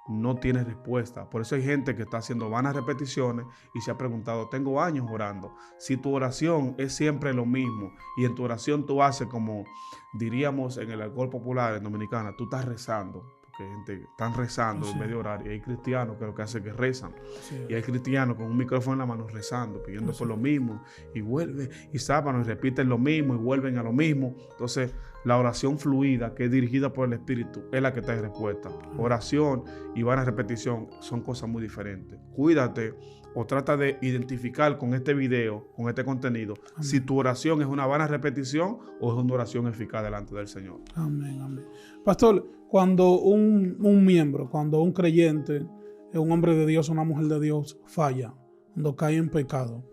no tiene respuesta. Por eso hay gente que está haciendo vanas repeticiones y se ha preguntado, tengo años orando. Si tu oración es siempre lo mismo y en tu oración tú haces como diríamos en el alcohol popular en Dominicana, tú estás rezando. Porque gente están rezando en vez de orar. Y hay cristianos que lo que hacen es que rezan. Sí. Y hay cristianos con un micrófono en la mano rezando, pidiendo por lo mismo. Y vuelven y sábanos y repiten lo mismo y vuelven a lo mismo. Entonces, la oración fluida, que es dirigida por el Espíritu, es la que trae respuesta. Oración y vana repetición son cosas muy diferentes. Cuídate o trata de identificar con este video, con este contenido, si tu oración es una vana repetición o es una oración eficaz delante del Señor. Amén, amén. Pastor, cuando un miembro, cuando un creyente, un hombre de Dios, una mujer de Dios falla, cuando cae en pecado,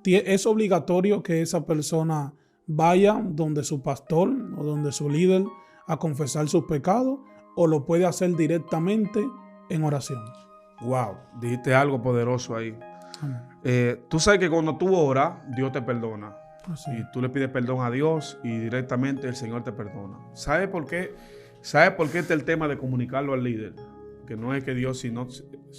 ¿es obligatorio que esa persona vaya donde su pastor o donde su líder a confesar sus pecados o lo puede hacer directamente en oración? Wow, dijiste algo poderoso ahí. Tú sabes que cuando tú oras, Dios te perdona. Así. Y tú le pides perdón a Dios y directamente el Señor te perdona. ¿Sabes por qué? ¿Sabes por qué está el tema de comunicarlo al líder? Que no es que Dios, sino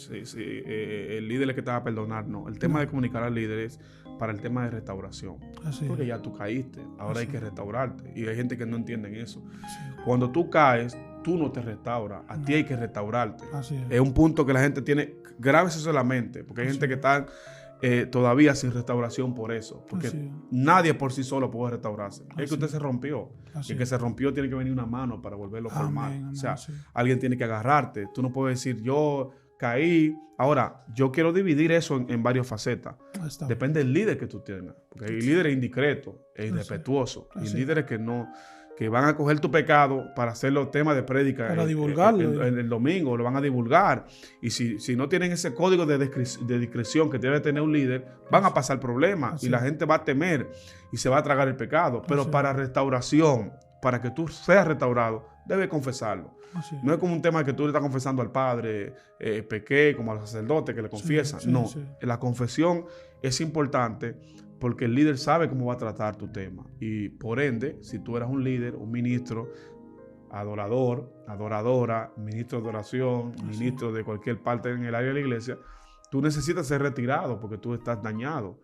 el líder es que te va a perdonar, no. El tema de comunicar al líder es para el tema de restauración. Así porque es. Ya tú caíste, ahora hay que restaurarte. Y hay gente que no entiende eso. Así. Cuando tú caes, tú no te restauras, a ti hay que restaurarte. Es un punto que la gente tiene, grábese solamente, porque hay gente que está todavía sin restauración por eso, porque nadie por sí solo puede restaurarse. Es que usted se rompió, y el que se rompió tiene que venir una mano para volverlo a formar. O sea, alguien tiene que agarrarte. Tú no puedes decir, yo caí. Ahora, yo quiero dividir eso en varias facetas. Depende del líder que tú tengas, porque hay líderes indiscretos e irrespetuosos, y líderes que van a coger tu pecado para hacerlo tema de prédica para divulgarlo. El domingo, lo van a divulgar. Y si no tienen ese código de discreción que debe tener un líder, van a pasar problemas y la gente va a temer y se va a tragar el pecado. Pero para restauración, para que tú seas restaurado, debes confesarlo. No es como un tema que tú le estás confesando al padre, pequé, como al sacerdote que le confiesan. La confesión es importante porque el líder sabe cómo va a tratar tu tema. Y por ende, si tú eres un líder, un ministro, adorador, adoradora, ministro de oración, ministro de cualquier parte en el área de la iglesia, tú necesitas ser retirado porque tú estás dañado.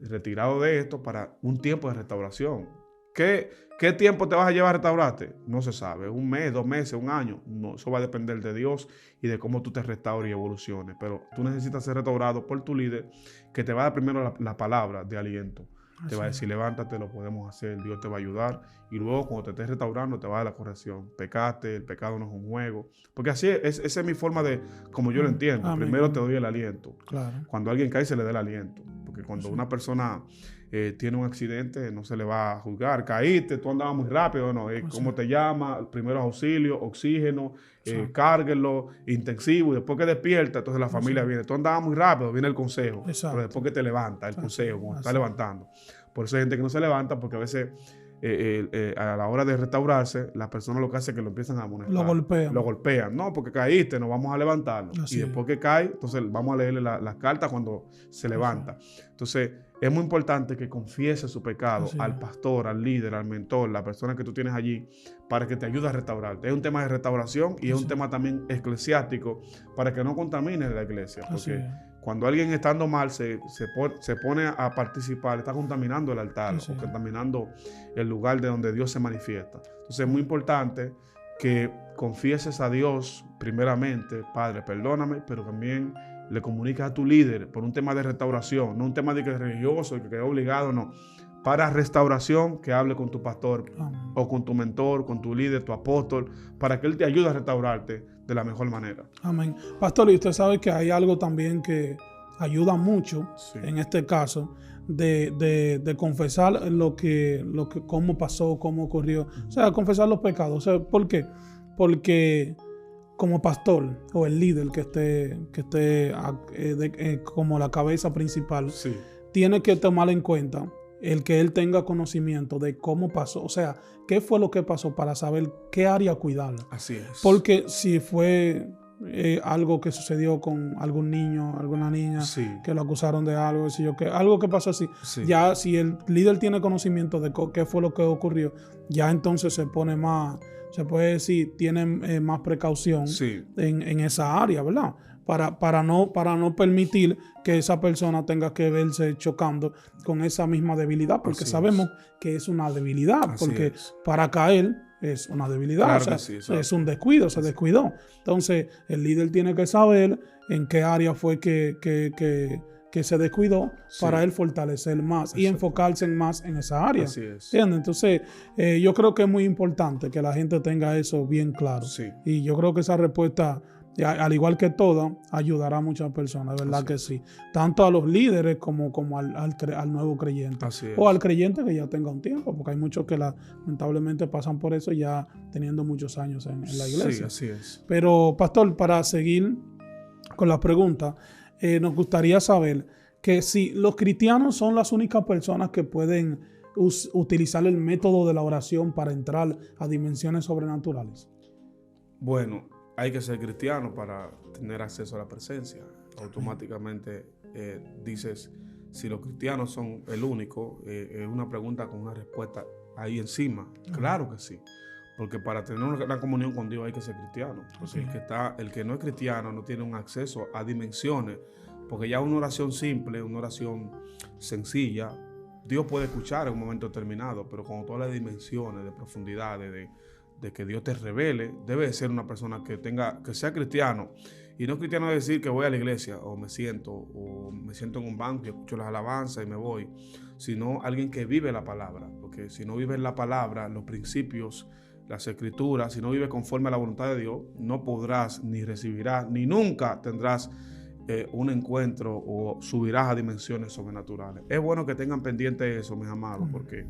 Retirado de esto para un tiempo de restauración. ¿Qué tiempo te vas a llevar a restaurarte? No se sabe. 1 mes, 2 meses, 1 año. No, eso va a depender de Dios y de cómo tú te restaures y evoluciones. Pero tú necesitas ser restaurado por tu líder, que te va a dar primero la palabra de aliento. Te va a decir, levántate, lo podemos hacer, Dios te va a ayudar. Y luego, cuando te estés restaurando, te va a dar la corrección. Pecaste, el pecado no es un juego. Porque así esa es mi forma de, como yo lo entiendo. Amén. Primero te doy el aliento. Claro. Cuando alguien cae, se le da el aliento. Porque cuando una persona tiene un accidente, no se le va a juzgar. Caíste, tú andabas muy rápido, no. ¿Cómo te llama? Primeros auxilios, oxígeno, cárguelo, intensivo. Y después que despierta, entonces la familia viene. Tú andabas muy rápido, viene el consejo. Exacto. Pero después que te levanta, el consejo, cuando está levantando. Por eso hay gente que no se levanta, porque a veces a la hora de restaurarse, las personas lo que hacen es que lo empiezan a amonestar. Lo golpean. No, porque caíste, no vamos a levantarlo. Así y después que cae, entonces vamos a leerle las cartas cuando se levanta. Entonces, es muy importante que confiese su pecado al pastor, al líder, al mentor, la persona que tú tienes allí, para que te ayude a restaurarte. Es un tema de restauración y es un tema también eclesiástico para que no contamine la iglesia. Porque cuando alguien estando mal se pone a participar, está contaminando el altar o contaminando el lugar de donde Dios se manifiesta. Entonces es muy importante que confieses a Dios primeramente, Padre, perdóname, pero también le comunicas a tu líder por un tema de restauración, no un tema de que es religioso, que es obligado, no. Para restauración, que hable con tu pastor o con tu mentor, con tu líder, tu apóstol, para que él te ayude a restaurarte de la mejor manera. Amén. Pastor, y usted sabe que hay algo también que ayuda mucho en este caso, de confesar cómo pasó, cómo ocurrió. O sea, confesar los pecados. O sea, ¿por qué? Porque como pastor o el líder que esté como la cabeza principal, Sí. tiene que tomar en cuenta el que él tenga conocimiento de cómo pasó, o sea, qué fue lo que pasó para saber qué área cuidar. Así es. Porque si fue algo que sucedió con algún niño, alguna niña, Sí. que lo acusaron de algo, algo que pasó así, Sí. ya si el líder tiene conocimiento de qué fue lo que ocurrió, ya entonces se pone más, se puede decir, tiene más precaución Sí. en esa área, ¿verdad? Para no permitir que esa persona tenga que verse chocando con esa misma debilidad, porque Así sabemos que es una debilidad, Así porque es. para caer es una debilidad, Claro o sea, que sí, exacto. es un descuido, se descuidó. Entonces, el líder tiene que saber en qué área fue que se descuidó Sí. para él fortalecer más y Exacto. enfocarse más en esa área. Así es. ¿Entiendes? Entonces, yo creo que es muy importante que la gente tenga eso bien claro. Sí. Y yo creo que esa respuesta, al igual que toda, ayudará a muchas personas, ¿verdad? Así Que es. sí. Tanto a los líderes como al nuevo creyente. Así es. O al creyente que ya tenga un tiempo, porque hay muchos que lamentablemente pasan por eso ya teniendo muchos años en la iglesia. Sí, así es. Pero, pastor, para seguir con la pregunta, nos gustaría saber que si los cristianos son las únicas personas que pueden utilizar el método de la oración para entrar a dimensiones sobrenaturales. Bueno, hay que ser cristiano para tener acceso a la presencia. Automáticamente dices, si los cristianos son el único, es una pregunta con una respuesta ahí encima. Claro que sí. Porque para tener una comunión con Dios hay que ser cristiano. Porque el que no es cristiano no tiene un acceso a dimensiones. Porque ya una oración simple, una oración sencilla, Dios puede escuchar en un momento determinado. Pero cuando tú hablas de dimensiones, de profundidades, de que Dios te revele, debe de ser una persona que sea cristiano. Y no cristiano es decir que voy a la iglesia o me siento en un banco y escucho las alabanzas y me voy, sino alguien que vive la palabra. Porque si no vives la palabra, los principios, las escrituras, si no vives conforme a la voluntad de Dios, no podrás ni recibirás ni nunca tendrás un encuentro o subirás a dimensiones sobrenaturales. Es bueno que tengan pendiente eso, mis amados, porque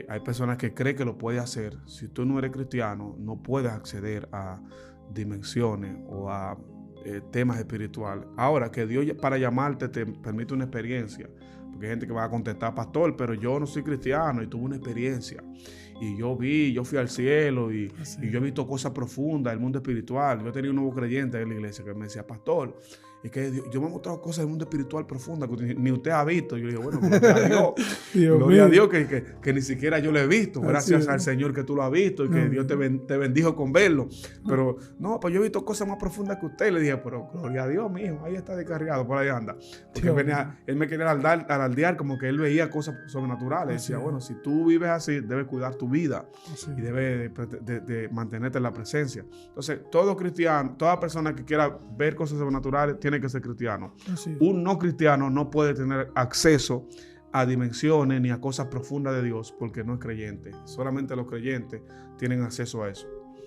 hay personas que creen que lo puede hacer. Si tú no eres cristiano, no puedes acceder a dimensiones o a temas espirituales. Ahora, que Dios para llamarte te permite una experiencia, porque hay gente que va a contestar, pastor, pero yo no soy cristiano y tuve una experiencia. Y yo fui al cielo y yo he visto cosas profundas del mundo espiritual. Yo tenía un nuevo creyente en la iglesia que me decía, pastor, es que yo me he mostrado cosas del mundo espiritual profundas que ni usted ha visto. Yo le digo, bueno, gloria a Dios. Gloria a Dios que ni siquiera yo lo he visto. Gracias al Señor que tú lo has visto y que Dios te bendijo con verlo. Pero no, pues yo he visto cosas más profundas que usted. Le dije, pero gloria a Dios, mijo, ahí está descarriado, por ahí anda. Porque él me quería alardear como que él veía cosas sobrenaturales. Decía, bueno, si tú vives así, debes cuidar tu vida y debes de mantenerte en la presencia. Entonces, todo cristiano, toda persona que quiera ver cosas sobrenaturales tiene que ser cristiano. Un no cristiano no puede tener acceso a dimensiones ni a cosas profundas de Dios porque no es creyente. Solamente los creyentes tienen acceso a eso.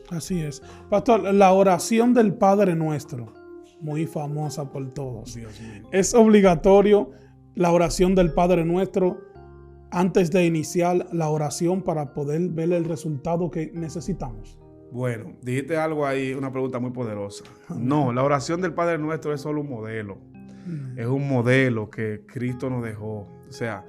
Así es. Pastor, la oración del Padre Nuestro, muy famosa por todos. Dios mío. Es obligatorio la oración del Padre Nuestro antes de iniciar la oración para poder ver el resultado que necesitamos. Bueno, dijiste algo ahí, una pregunta muy poderosa. No, la oración del Padre Nuestro es solo un modelo. Es un modelo que Cristo nos dejó. O sea,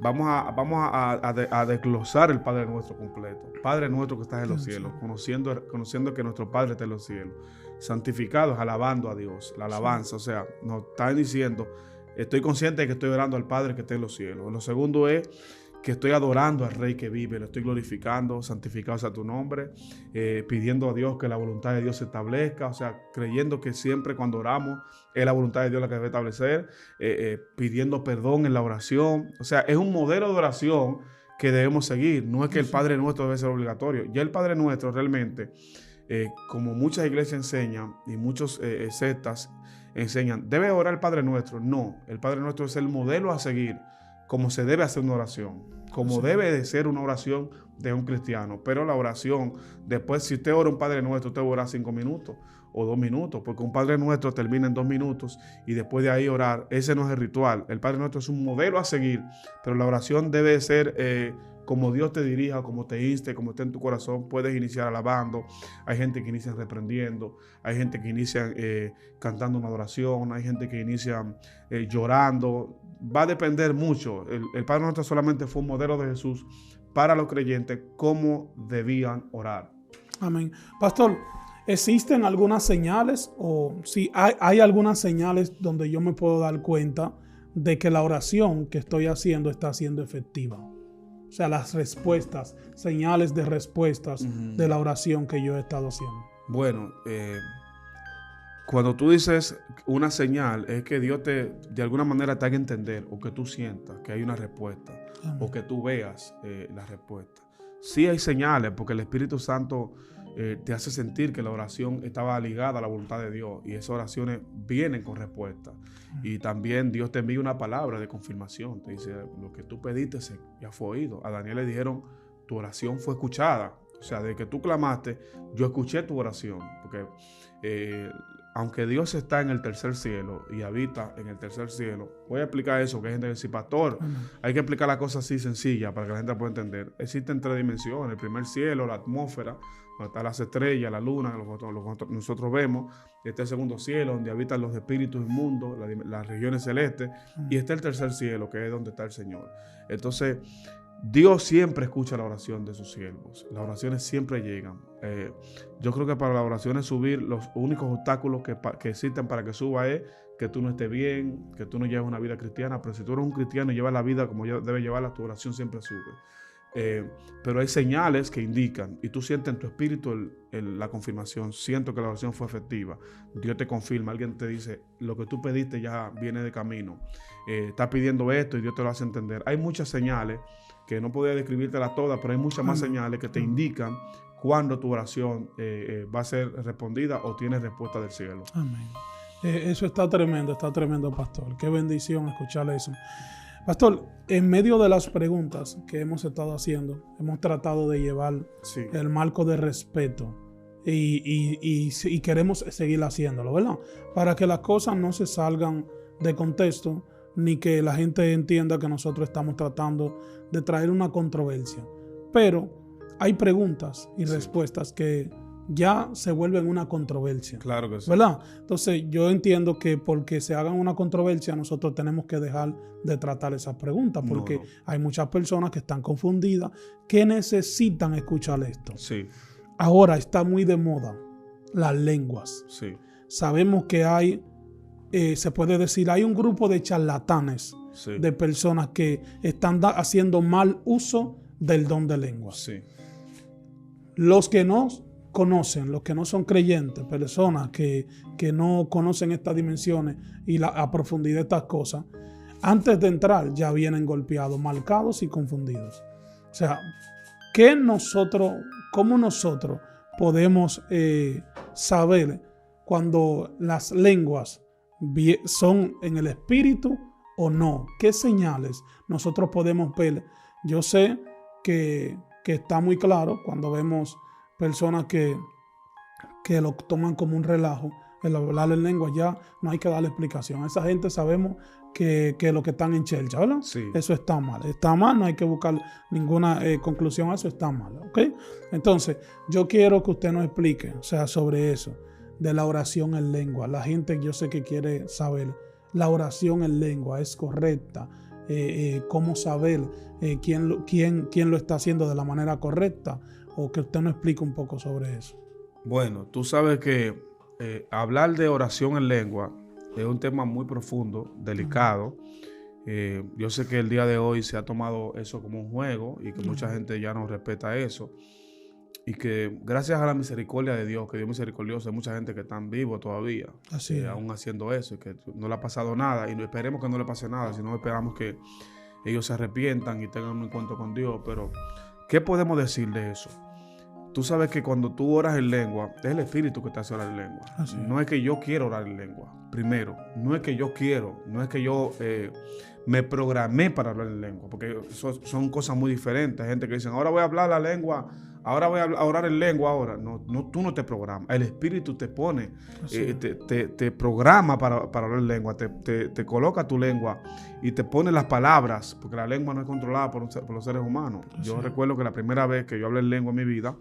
vamos a desglosar el Padre Nuestro completo. Padre Nuestro que estás en los cielos, conociendo que nuestro Padre está en los cielos. Santificados, alabando a Dios. La alabanza, o sea, nos está diciendo, estoy consciente de que estoy orando al Padre que está en los cielos. Lo segundo es que estoy adorando al Rey que vive, lo estoy glorificando, santificado sea tu nombre, pidiendo a Dios que la voluntad de Dios se establezca, o sea, creyendo que siempre cuando oramos es la voluntad de Dios la que debe establecer, pidiendo perdón en la oración, o sea, es un modelo de oración que debemos seguir, no es que el Padre Nuestro debe ser obligatorio, ya el Padre Nuestro realmente, como muchas iglesias enseñan y muchos sectas enseñan, ¿debe orar el Padre Nuestro? No, el Padre Nuestro es el modelo a seguir, como se debe hacer una oración, como debe de ser una oración de un cristiano. Pero la oración, después si usted ora un Padre Nuestro, usted ora 5 minutos, o 2 minutos, porque un Padre Nuestro termina en 2 minutos y después de ahí orar. Ese no es el ritual. El Padre Nuestro es un modelo a seguir, pero la oración debe ser como Dios te dirija, como te inste, como esté en tu corazón. Puedes iniciar alabando, hay gente que inicia reprendiendo, hay gente que inicia cantando una adoración, hay gente que inicia llorando. Va a depender mucho. El Padre Nuestro solamente fue un modelo de Jesús para los creyentes, cómo debían orar. Amén. Pastor, ¿existen algunas señales o si hay algunas señales donde yo me puedo dar cuenta de que la oración que estoy haciendo está siendo efectiva? O sea, las respuestas, señales de respuestas de la oración que yo he estado haciendo. Bueno, cuando tú dices una señal, es que Dios de alguna manera te haga entender o que tú sientas que hay una respuesta. Amén. O que tú veas la respuesta. Sí hay señales porque el Espíritu Santo te hace sentir que la oración estaba ligada a la voluntad de Dios y esas oraciones vienen con respuesta. Y también Dios te envía una palabra de confirmación. Te dice, lo que tú pediste ya fue oído. A Daniel le dijeron, tu oración fue escuchada. O sea, de que tú clamaste, yo escuché tu oración. Porque aunque Dios está en el tercer cielo y habita en el tercer cielo, voy a explicar eso, que hay gente que dice, pastor, hay que explicar la cosa así sencilla para que la gente pueda entender. Existen 3 dimensiones, el primer cielo, la atmósfera, donde están las estrellas, la luna, lo que nosotros vemos. Está el segundo cielo, donde habitan los espíritus inmundos, las regiones celestes. Y está el tercer cielo, que es donde está el Señor. Entonces, Dios siempre escucha la oración de sus siervos. Las oraciones siempre llegan. Yo creo que para las oraciones subir, los únicos obstáculos que existen para que suba es que tú no estés bien, que tú no lleves una vida cristiana. Pero si tú eres un cristiano y llevas la vida como debes llevarla, tu oración siempre sube. Pero hay señales que indican y tú sientes en tu espíritu la confirmación. Siento que la oración fue efectiva. Dios te confirma. Alguien te dice, lo que tú pediste ya viene de camino. Estás pidiendo esto y Dios te lo hace entender. Hay muchas señales que no podía describírtelas todas, pero hay muchas más señales que te indican cuando tu oración va a ser respondida o tiene respuesta del cielo. Amén. Eso está tremendo, pastor. Qué bendición escuchar eso. Pastor, en medio de las preguntas que hemos estado haciendo, hemos tratado de llevar el marco de respeto y queremos seguir haciéndolo, ¿verdad? Para que las cosas no se salgan de contexto, ni que la gente entienda que nosotros estamos tratando de traer una controversia. Pero hay preguntas y respuestas que ya se vuelven una controversia. Claro que sí. ¿Verdad? Entonces yo entiendo que porque se hagan una controversia nosotros tenemos que dejar de tratar esas preguntas porque hay muchas personas que están confundidas, que necesitan escuchar esto. Sí. Ahora está muy de moda las lenguas. Sí. Sabemos que hay, se puede decir, hay un grupo de charlatanes, de personas que están haciendo mal uso del don de lenguas. Sí. Los que no conocen, los que no son creyentes, personas que no conocen estas dimensiones y a profundidad estas cosas, antes de entrar ya vienen golpeados, marcados y confundidos. O sea, ¿cómo nosotros podemos saber cuando las lenguas son en el espíritu o no? ¿Qué señales nosotros podemos ver? Yo sé que está muy claro cuando vemos personas que lo toman como un relajo, el hablar en lengua, ya no hay que darle explicación. A esa gente sabemos que lo que están en chelcha, ¿verdad? Sí. Eso está mal. Está mal, no hay que buscar ninguna conclusión a eso, está mal, ¿ok? Entonces, yo quiero que usted nos explique, o sea, sobre eso, de la oración en lengua. La gente, yo sé que quiere saber, la oración en lengua, ¿es correcta? ¿Cómo saber quién lo está haciendo de la manera correcta? O que usted nos explique un poco sobre eso. Bueno, tú sabes que hablar de oración en lengua es un tema muy profundo, delicado. Yo sé que el día de hoy se ha tomado eso como un juego y que mucha gente ya no respeta eso. Y que gracias a la misericordia de Dios, que Dios es misericordioso, hay mucha gente que están vivos todavía, aún haciendo eso, y que no le ha pasado nada. Y no esperemos que no le pase nada, sino esperamos que ellos se arrepientan y tengan un encuentro con Dios. Pero, ¿qué podemos decir de eso? Tú sabes que cuando tú oras en lengua, es el Espíritu que te hace orar en lengua. No es que yo quiero orar en lengua. Primero, no es que yo quiero, no es que yo me programé para hablar en lengua, porque son cosas muy diferentes. Hay gente que dice, ahora voy a hablar la lengua, ahora voy a orar en lengua ahora. No, tú no te programas. El Espíritu te pone, te programa para hablar en lengua, te coloca tu lengua y te pone las palabras, porque la lengua no es controlada por los seres humanos. Yo recuerdo que la primera vez que yo hablé en lengua en mi vida,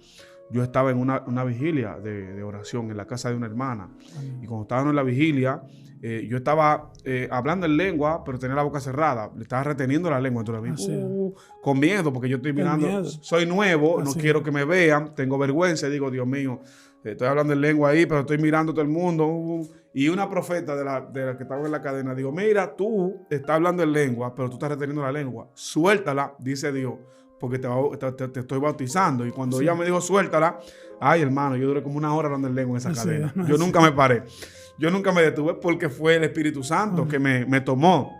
yo estaba en una vigilia de oración en la casa de una hermana. Y cuando estábamos en la vigilia, yo estaba hablando en lengua, pero tenía la boca cerrada. Le estaba reteniendo la lengua. Entonces, con miedo, porque yo estoy mirando, soy nuevo, no quiero que me vean, tengo vergüenza. Digo, Dios mío, estoy hablando en lengua ahí, pero estoy mirando a todo el mundo. Y una profeta de la que estaba en la cadena, digo, mira, tú estás hablando en lengua, pero tú estás reteniendo la lengua. Suéltala, dice Dios, porque te estoy bautizando. Y cuando ella me dijo, suéltala, ay, hermano, yo duré como 1 hora hablando en lengua en esa cadena. Yo nunca me paré. Yo nunca me detuve porque fue el Espíritu Santo que me tomó.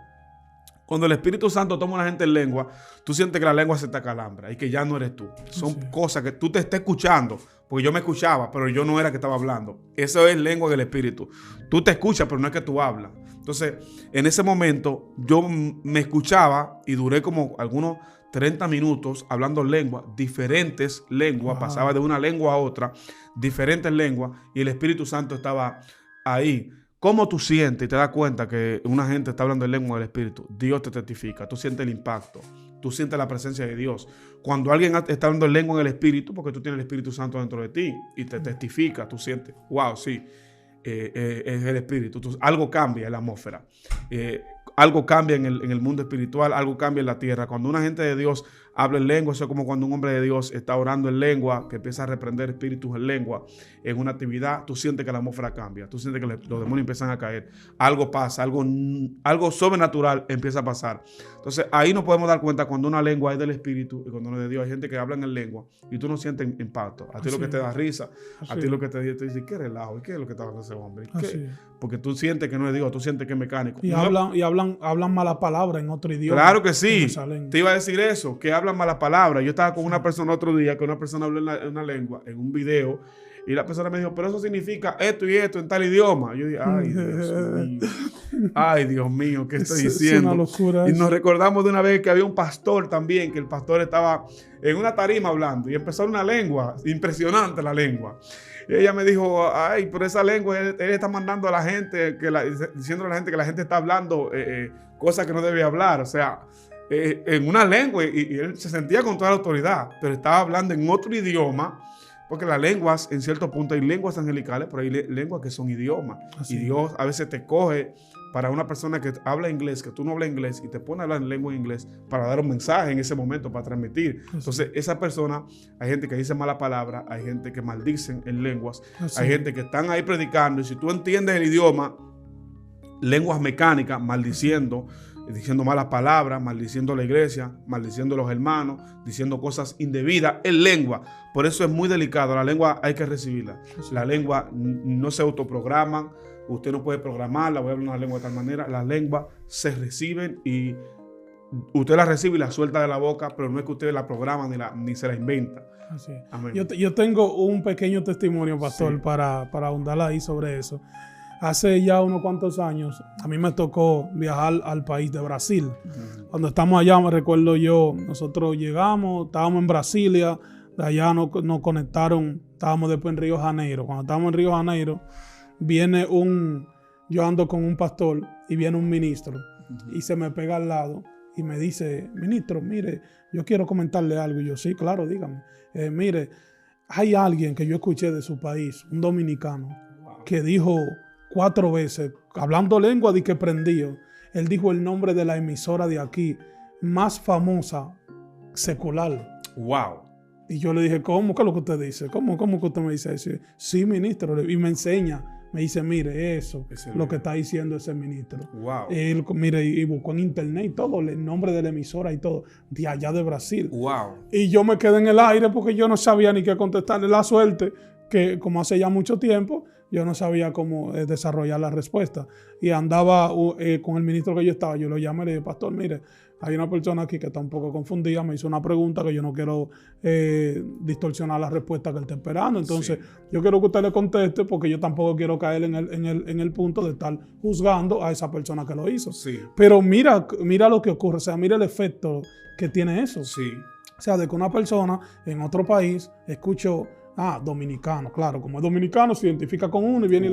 Cuando el Espíritu Santo toma a la gente en lengua, tú sientes que la lengua se te acalambra y que ya no eres tú. Son cosas que tú te estás escuchando, porque yo me escuchaba, pero yo no era que estaba hablando. Eso es lengua del Espíritu. Tú te escuchas, pero no es que tú hablas. Entonces, en ese momento, yo me escuchaba y duré como algunos 30 minutos hablando lengua, diferentes lenguas, pasaba de una lengua a otra, diferentes lenguas, y el Espíritu Santo estaba ahí. ¿Cómo tú sientes y te das cuenta que una gente está hablando en lengua del Espíritu? Dios te testifica, tú sientes el impacto, tú sientes la presencia de Dios. Cuando alguien está hablando en lengua en el Espíritu, porque tú tienes el Espíritu Santo dentro de ti y te testifica, tú sientes, wow, sí, es el Espíritu. Algo cambia en la atmósfera. Algo cambia en el mundo espiritual, algo cambia en la tierra. Cuando una gente de Dios habla en lengua, eso es como cuando un hombre de Dios está orando en lengua, que empieza a reprender espíritus en lengua en una actividad, tú sientes que la atmósfera cambia, tú sientes que los demonios empiezan a caer. Algo pasa, algo sobrenatural empieza a pasar. Entonces ahí nos podemos dar cuenta cuando una lengua es del Espíritu y cuando no es de Dios. Hay gente que habla en lengua y tú no sientes impacto. A ti lo que te da risa, a ti lo que te dice, ¿qué relajo? ¿Qué es lo que está hablando ese hombre? Porque tú sientes que no es Dios, tú sientes que es mecánico. Y hablan malas palabras en otro idioma. Claro que sí. Te iba a decir eso, que hablan malas palabras. Yo estaba con una persona otro día, que una persona habló en una lengua, en un video, y la persona me dijo, pero eso significa esto y esto en tal idioma. Yo dije, ay, Dios mío. Ay, Dios mío, ¿qué estoy diciendo? Es una locura. Y nos recordamos de una vez que había un pastor también, que el pastor estaba en una tarima hablando y empezó una lengua, impresionante la lengua. Y ella me dijo, ay, pero esa lengua, él está mandando a la gente, diciéndole a la gente que la gente está hablando cosas que no debe hablar. O sea, en una lengua, y él se sentía con toda la autoridad, pero estaba hablando en otro idioma, porque las lenguas, en cierto punto, hay lenguas angelicales, pero hay lenguas que son idiomas. Y Dios a veces te coge para una persona que habla inglés, que tú no hablas inglés, y te pone a hablar en lengua en inglés para dar un mensaje en ese momento, para transmitir. Entonces, esa persona, hay gente que dice mala palabra, hay gente que maldicen en lenguas, hay gente que están ahí predicando, y si tú entiendes el idioma, lenguas mecánicas, maldiciendo, diciendo malas palabras, maldiciendo la iglesia, maldiciendo a los hermanos, diciendo cosas indebidas en lengua. Por eso es muy delicado. La lengua hay que recibirla. La lengua no se autoprograman. Usted no puede programarla. Voy a hablar una lengua de tal manera. Las lenguas se reciben y usted la recibe y la suelta de la boca, pero no es que usted la programa ni se la inventa. Así. Amén. Yo tengo un pequeño testimonio, pastor, para ahondar ahí sobre eso. Hace ya unos cuantos años, a mí me tocó viajar al país de Brasil. Cuando estamos allá, me recuerdo yo, nosotros llegamos, estábamos en Brasilia, de allá nos conectaron, estábamos después en Río de Janeiro. Cuando estábamos en Río de Janeiro, yo ando con un pastor y viene un ministro y se me pega al lado y me dice, ministro, mire, yo quiero comentarle algo. Y yo, sí, claro, dígame. Mire, hay alguien que yo escuché de su país, un dominicano, que dijo 4 veces, hablando lengua de que prendió, él dijo el nombre de la emisora de aquí, más famosa, secular. Wow. Y yo le dije, ¿cómo? ¿Qué es lo que usted dice? ¿Cómo que usted me dice eso? Sí, ministro. Y me enseña, me dice, mire, eso es lo que está diciendo ese ministro. Wow. Él, mire, y buscó en internet y todo, el nombre de la emisora y todo, de allá de Brasil. Wow. Y yo me quedé en el aire porque yo no sabía ni qué contestarle. La suerte que, como hace ya mucho tiempo, yo no sabía cómo desarrollar la respuesta. Y andaba con el ministro que yo estaba, yo lo llamé y le dije, pastor, mire, hay una persona aquí que está un poco confundida, me hizo una pregunta que yo no quiero distorsionar la respuesta que él está esperando. Entonces, yo quiero que usted le conteste porque yo tampoco quiero caer en el punto de estar juzgando a esa persona que lo hizo. Sí. Pero mira lo que ocurre, o sea, mira el efecto que tiene eso. Sí. O sea, de que una persona en otro país escuchó, dominicano, claro, como es dominicano se identifica con uno y viene y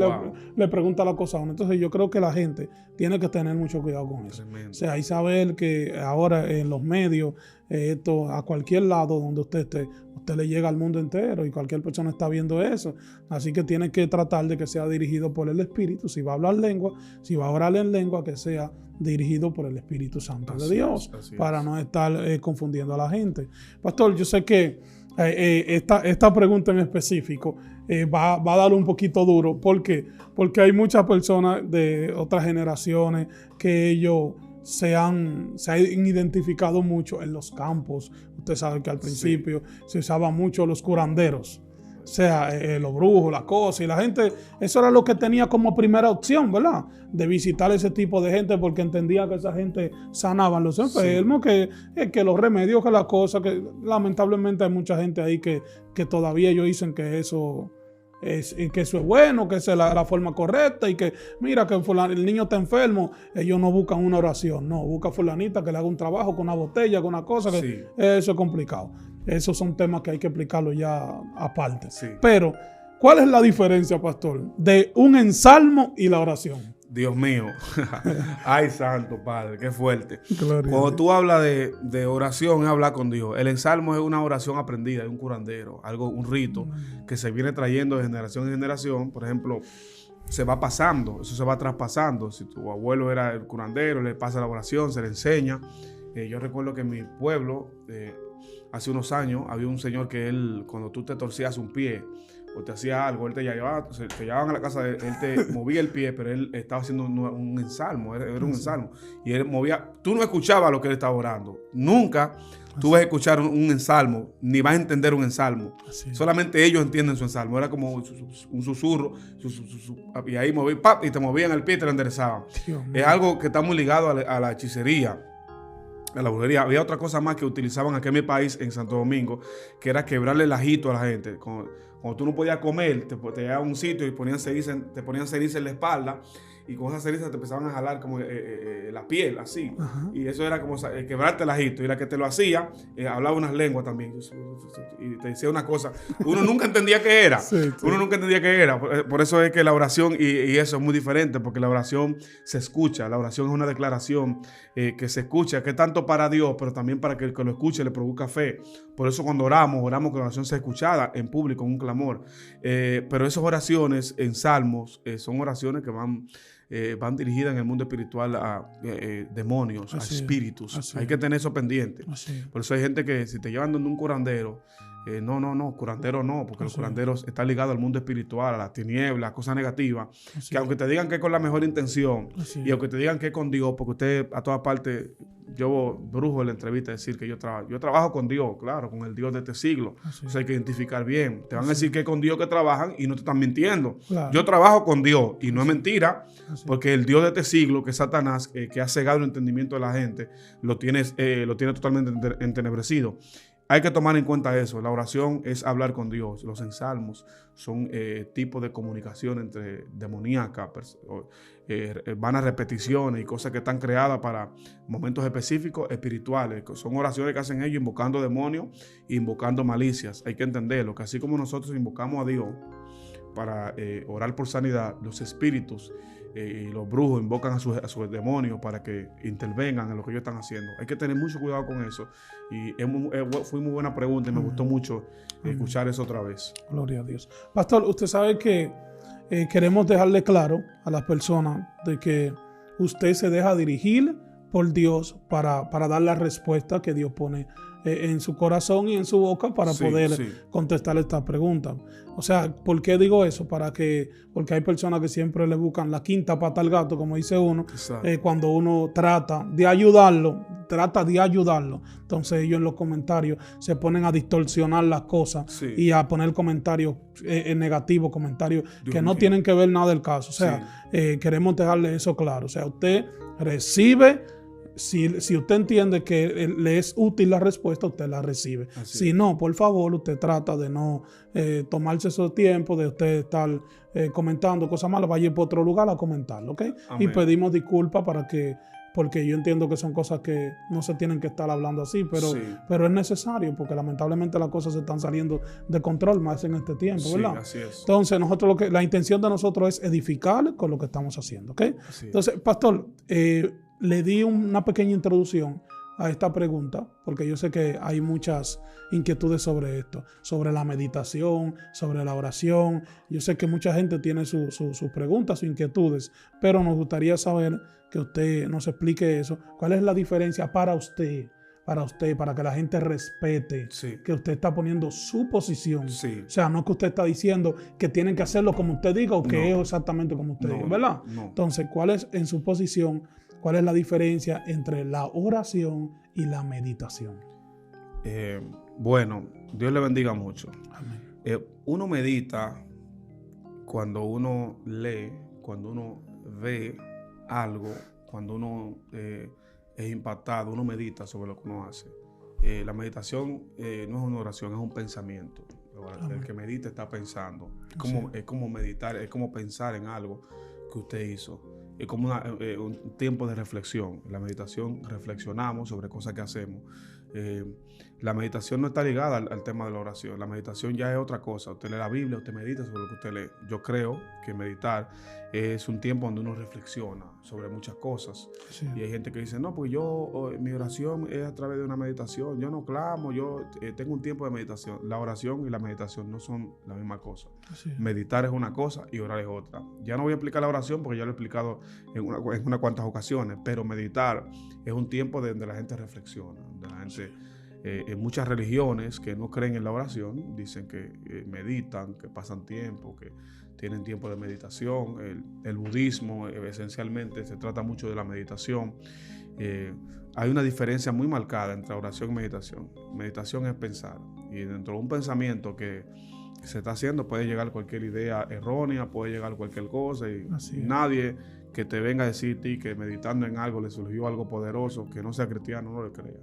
le pregunta la cosa a uno. Entonces yo creo que la gente tiene que tener mucho cuidado con eso. Tremendo. O sea, y saber que ahora en los medios, esto a cualquier lado donde usted esté, usted le llega al mundo entero y cualquier persona está viendo eso. Así que tiene que tratar de que sea dirigido por el Espíritu. Si va a hablar lengua, si va a orar en lengua, que sea dirigido por el Espíritu Santo de Dios, para no estar confundiendo a la gente. Pastor, yo sé que esta pregunta en específico va a dar un poquito duro. ¿Por qué? Porque hay muchas personas de otras generaciones que ellos se han identificado mucho en los campos. Usted sabe que al principio se usaban mucho los curanderos. O sea, los brujos, las cosas, y la gente, eso era lo que tenía como primera opción, ¿verdad? De visitar ese tipo de gente porque entendía que esa gente sanaban los enfermos, que los remedios, que las cosas, que lamentablemente hay mucha gente ahí que todavía ellos dicen que eso es bueno, que esa es la forma correcta y que mira que el niño está enfermo, ellos no buscan una oración, no, busca fulanita que le haga un trabajo con una botella, con una cosa, que eso es complicado. Esos son temas que hay que explicarlo ya aparte. Sí. Pero, ¿cuál es la diferencia, pastor, de un ensalmo y la oración? Dios mío. Ay, santo Padre, qué fuerte. Gloria. Cuando tú hablas de oración, es hablar con Dios. El ensalmo es una oración aprendida de un curandero, un rito que se viene trayendo de generación en generación. Por ejemplo, se va pasando, eso se va traspasando. Si tu abuelo era el curandero, le pasa la oración, se le enseña. Yo recuerdo que en mi pueblo, hace unos años, había un señor que él, cuando tú te torcías un pie o te hacía algo, él te llevaban a la casa, él te movía el pie, pero él estaba haciendo un ensalmo, era un ensalmo. Y él movía, tú no escuchabas lo que él estaba orando. Nunca tú vas a escuchar un ensalmo, ni vas a entender un ensalmo. Solamente ellos entienden su ensalmo. Era como un susurro, y ahí movían, y te movían el pie y te lo enderezaban. Es algo que está muy ligado a la hechicería, a la brujería. Había otra cosa más que utilizaban aquí en mi país, en Santo Domingo, que era quebrarle el ajito a la gente. Cuando tú no podías comer, te llevaban a un sitio y te ponían ceniza en la espalda, y con esas cenizas te empezaban a jalar como la piel, así. Ajá. Y eso era como quebrarte el ajito. Y la que te lo hacía, hablaba unas lenguas también. Y te decía una cosa. Uno nunca entendía qué era. Uno nunca entendía qué era. Por eso es que la oración y eso es muy diferente, porque la oración se escucha. La oración es una declaración que se escucha, que es tanto para Dios, pero también para que el que lo escuche le produzca fe. Por eso cuando oramos que la oración sea escuchada en público, en un clamor. Pero esas oraciones en salmos son oraciones que van dirigidas en el mundo espiritual a demonios, a espíritus. Hay que tener eso pendiente. Por eso hay gente que si te llevan donde un curandero, curandero no, porque el curandero está ligado al mundo espiritual, a las tinieblas, a cosas negativas, que aunque te digan que es con la mejor intención, y aunque te digan que es con Dios, porque usted a todas partes, yo brujo en la entrevista decir que yo trabajo con Dios, claro, con el Dios de este siglo. Eso hay que identificar bien. Te van a decir que es con Dios que trabajan y no te están mintiendo. Claro. Yo trabajo con Dios y no es mentira, porque el Dios de este siglo, que es Satanás, que ha cegado el entendimiento de la gente, lo tiene totalmente entenebrecido. Hay que tomar en cuenta eso. La oración es hablar con Dios. Los ensalmos son tipos de comunicación entre demoníaca, vanas repeticiones y cosas que están creadas para momentos específicos espirituales. Son oraciones que hacen ellos invocando demonios e invocando malicias. Hay que entenderlo, que así como nosotros invocamos a Dios para orar por sanidad, los espíritus y los brujos invocan a sus demonios para que intervengan en lo que ellos están haciendo. Hay que tener mucho cuidado con eso. Y fue muy buena pregunta y me gustó mucho escuchar eso otra vez. Gloria a Dios. Pastor, usted sabe que queremos dejarle claro a las personas de que usted se deja dirigir por Dios para dar la respuesta que Dios pone en su corazón y en su boca para poder contestar esta pregunta. O sea, ¿por qué digo eso? Porque hay personas que siempre le buscan la quinta pata al gato, como dice uno, cuando uno trata de ayudarlo. Entonces ellos en los comentarios se ponen a distorsionar las cosas y a poner comentarios negativos, comentarios que no tienen que ver nada del caso. O sea, queremos dejarle eso claro. O sea, usted recibe si usted entiende que le es útil la respuesta, usted la recibe. Así Si es. no, por favor, usted trata de no tomarse ese tiempo de usted estar comentando cosas malas, vaya por otro lugar a comentarlo, ¿ok? Y Amén. pedimos disculpas porque yo entiendo que son cosas que no se tienen que estar hablando así, Sí. pero es necesario porque lamentablemente las cosas se están saliendo de control más en este tiempo, Sí, ¿verdad? así es. Entonces, la intención de nosotros es edificar con lo que estamos haciendo, ¿ok? Así es. Entonces, pastor, le di una pequeña introducción a esta pregunta, porque yo sé que hay muchas inquietudes sobre esto, sobre la meditación, sobre la oración. Yo sé que mucha gente tiene sus preguntas, sus inquietudes, pero nos gustaría saber que usted nos explique eso. ¿Cuál es la diferencia para usted, para que la gente respete Sí. que usted está poniendo su posición? Sí. O sea, no que usted está diciendo que tienen que hacerlo como usted diga o que No. es exactamente como usted No, diga, ¿verdad? no. Entonces, ¿cuál es en su posición, cuál es la diferencia entre la oración y la meditación? Bueno, Dios le bendiga mucho. Amén. Uno medita cuando uno lee, cuando uno ve algo, cuando uno es impactado, uno medita sobre lo que uno hace. La meditación no es una oración, es un pensamiento. El que medita está pensando. Es como meditar, es como pensar en algo que usted hizo. Es como un tiempo de reflexión. En la meditación reflexionamos sobre cosas que hacemos. La meditación no está ligada al tema de la oración. La meditación ya es otra cosa. Usted lee la Biblia, usted medita sobre lo que usted lee. Yo creo que meditar es un tiempo donde uno reflexiona sobre muchas cosas. Sí. Y hay gente que dice, no, pues mi oración es a través de una meditación. Yo no clamo, yo tengo un tiempo de meditación. La oración y la meditación no son la misma cosa. Sí. Meditar es una cosa y orar es otra. Ya no voy a explicar la oración porque ya lo he explicado en unas cuantas ocasiones, pero meditar es un tiempo donde la gente reflexiona, donde la gente... en muchas religiones que no creen en la oración, dicen que meditan, que pasan tiempo, que tienen tiempo de meditación. El budismo esencialmente se trata mucho de la meditación. Hay una diferencia muy marcada entre oración y meditación. Meditación es pensar, y dentro de un pensamiento que se está haciendo puede llegar cualquier idea errónea, puede llegar cualquier cosa, y nadie que te venga a decirte que meditando en algo le surgió algo poderoso, que no sea cristiano, no le crea.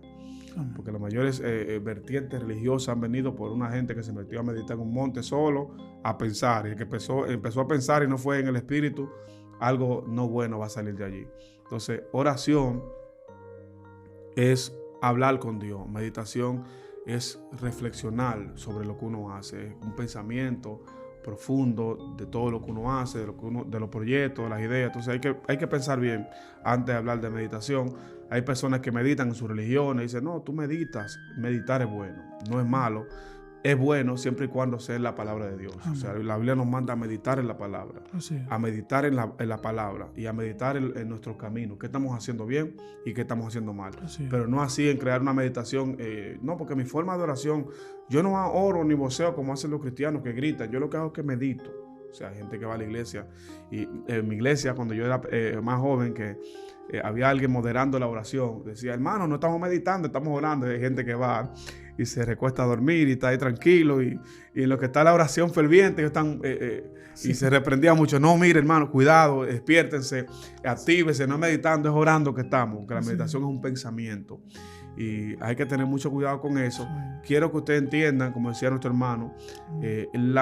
Porque las mayores vertientes religiosas han venido por una gente que se metió a meditar en un monte solo, a pensar, y el que empezó a pensar y no fue en el espíritu, algo no bueno va a salir de allí. Entonces, oración es hablar con Dios, meditación es reflexionar sobre lo que uno hace, es un pensamiento profundo de todo lo que uno hace, de los proyectos, de las ideas. Entonces hay que pensar bien antes de hablar de meditación. Hay personas que meditan en su religión y dicen, no, tú meditas. Meditar es bueno, no es malo. Es bueno siempre y cuando sea en la palabra de Dios. Amén. O sea, la Biblia nos manda a meditar en la palabra, a meditar en la palabra y a meditar en nuestro camino, qué estamos haciendo bien y qué estamos haciendo mal. Pero no así en crear una meditación, no, porque mi forma de oración, yo no oro ni voceo como hacen los cristianos que gritan, yo lo que hago es que medito. O sea, hay gente que va a la iglesia, y en mi iglesia, cuando yo era más joven, que había alguien moderando la oración, decía, hermano, no estamos meditando, estamos orando. Hay gente que va y se recuesta a dormir y está ahí tranquilo, y en lo que está la oración ferviente, están, y se reprendía mucho, no, mire hermano, cuidado, despiértense, actívense, no es meditando, es orando que estamos, porque la meditación es un pensamiento. Y hay que tener mucho cuidado con eso. Quiero que ustedes entiendan, como decía nuestro hermano, el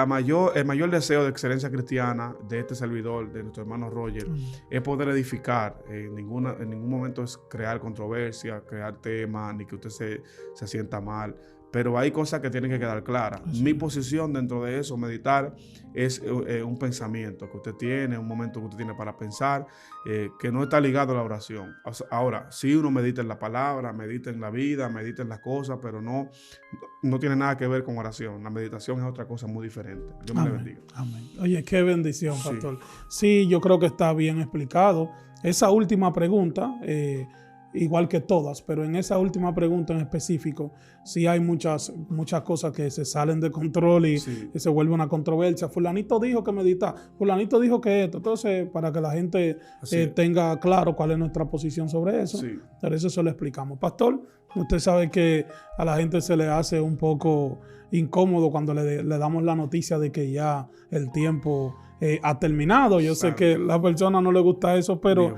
mayor deseo de excelencia cristiana de este servidor, de nuestro hermano Roger, es poder edificar. En ningún momento es crear controversia, crear temas, ni que usted se sienta mal. Pero hay cosas que tienen que quedar claras. Mi posición dentro de eso, meditar, es un pensamiento que usted tiene, un momento que usted tiene para pensar, que no está ligado a la oración. Ahora, sí uno medita en la palabra, medita en la vida, medita en las cosas, pero no tiene nada que ver con oración. La meditación es otra cosa muy diferente. Dios me le bendiga. Amén. Oye, qué bendición, pastor. Sí, yo creo que está bien explicado. Esa última pregunta, igual que todas, pero en esa última pregunta en específico, sí hay muchas cosas que se salen de control y se vuelve una controversia. Fulanito dijo que medita, fulanito dijo que esto. Entonces, para que la gente tenga claro cuál es nuestra posición sobre eso, por eso se lo explicamos. Pastor, usted sabe que a la gente se le hace un poco incómodo cuando le damos la noticia de que ya el tiempo ha terminado. Yo sé que a la persona no le gusta eso, pero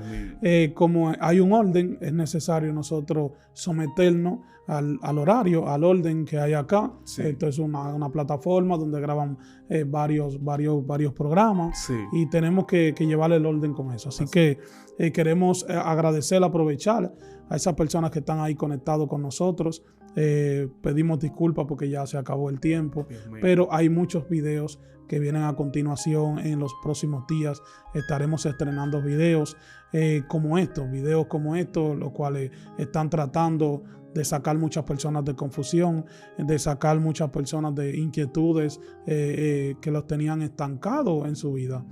como hay un orden, es necesario nosotros someternos al horario, al orden que hay acá. Sí. Esto es una plataforma donde graban varios programas, Sí. y tenemos que llevarle el orden con eso. Así que queremos agradecer, aprovechar a esas personas que están ahí conectados con nosotros. Pedimos disculpas porque ya se acabó el tiempo, pero hay muchos videos que vienen a continuación. En los próximos días estaremos estrenando videos como estos, los cuales están tratando de sacar muchas personas de confusión, de sacar muchas personas de inquietudes que los tenían estancados en su vida.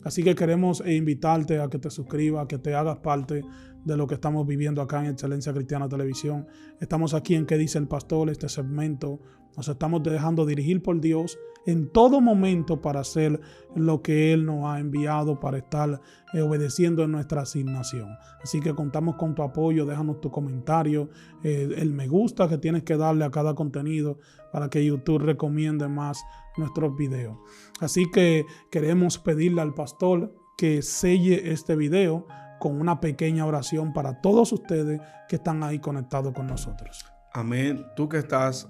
Así que queremos invitarte a que te suscribas, que te hagas parte de lo que estamos viviendo acá en Excelencia Cristiana Televisión. Estamos aquí en ¿Qué dice el pastor? Este segmento. Nos estamos dejando dirigir por Dios en todo momento para hacer lo que Él nos ha enviado, para estar obedeciendo en nuestra asignación. Así que contamos con tu apoyo. Déjanos tu comentario, el me gusta que tienes que darle a cada contenido para que YouTube recomiende más nuestros videos. Así que queremos pedirle al pastor que selle este video con una pequeña oración para todos ustedes que están ahí conectados con nosotros. Amén. Tú que estás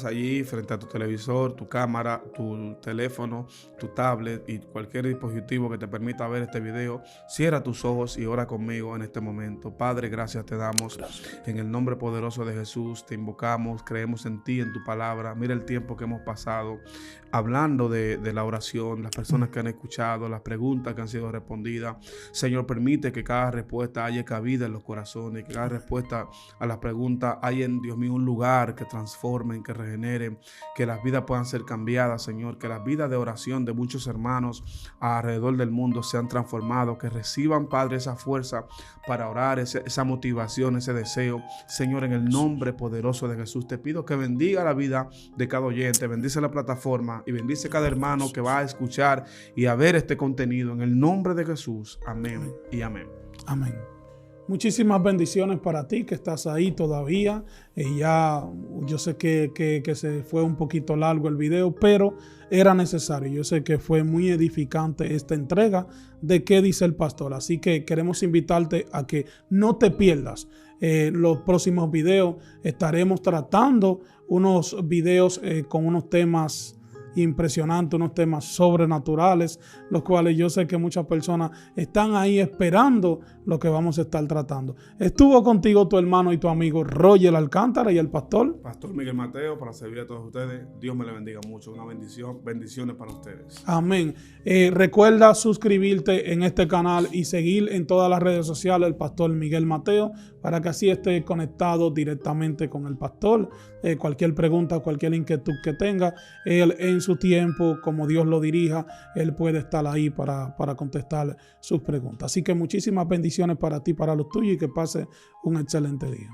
allí frente a tu televisor, tu cámara, tu teléfono, tu tablet y cualquier dispositivo que te permita ver este video, cierra tus ojos y ora conmigo en este momento. Padre, gracias te damos. En el nombre poderoso de Jesús te invocamos, creemos en ti, en tu palabra. Mira el tiempo que hemos pasado hablando de la oración, las personas que han escuchado, las preguntas que han sido respondidas. Señor, permite que cada respuesta haya cabida en los corazones, que cada respuesta a las preguntas haya en Dios mío un lugar que transformen, que regeneren, que las vidas puedan ser cambiadas, Señor, que las vidas de oración de muchos hermanos alrededor del mundo sean transformados, que reciban, Padre, esa fuerza para orar, esa motivación, ese deseo. Señor, en el nombre poderoso de Jesús, te pido que bendiga la vida de cada oyente, bendice la plataforma y bendice cada hermano que va a escuchar y a ver este contenido. En el nombre de Jesús, amén y amén. Amén. Muchísimas bendiciones para ti que estás ahí todavía. Ya yo sé que se fue un poquito largo el video, pero era necesario. Yo sé que fue muy edificante esta entrega de ¿Qué dice el pastor? Así que queremos invitarte a que no te pierdas los próximos videos. Estaremos tratando unos videos con unos temas impresionante, unos temas sobrenaturales, los cuales yo sé que muchas personas están ahí esperando lo que vamos a estar tratando. Estuvo contigo tu hermano y tu amigo Roger Alcántara y el pastor Miguel Mateo, para servir a todos ustedes. Dios me le bendiga mucho. Una bendición, bendiciones para ustedes. Amén. Recuerda suscribirte en este canal y seguir en todas las redes sociales el pastor Miguel Mateo, para que así esté conectado directamente con el pastor. Cualquier pregunta, cualquier inquietud que tenga, él en su tiempo, como Dios lo dirija, él puede estar ahí para contestar sus preguntas. Así que muchísimas bendiciones para ti, para los tuyos, y que pase un excelente día.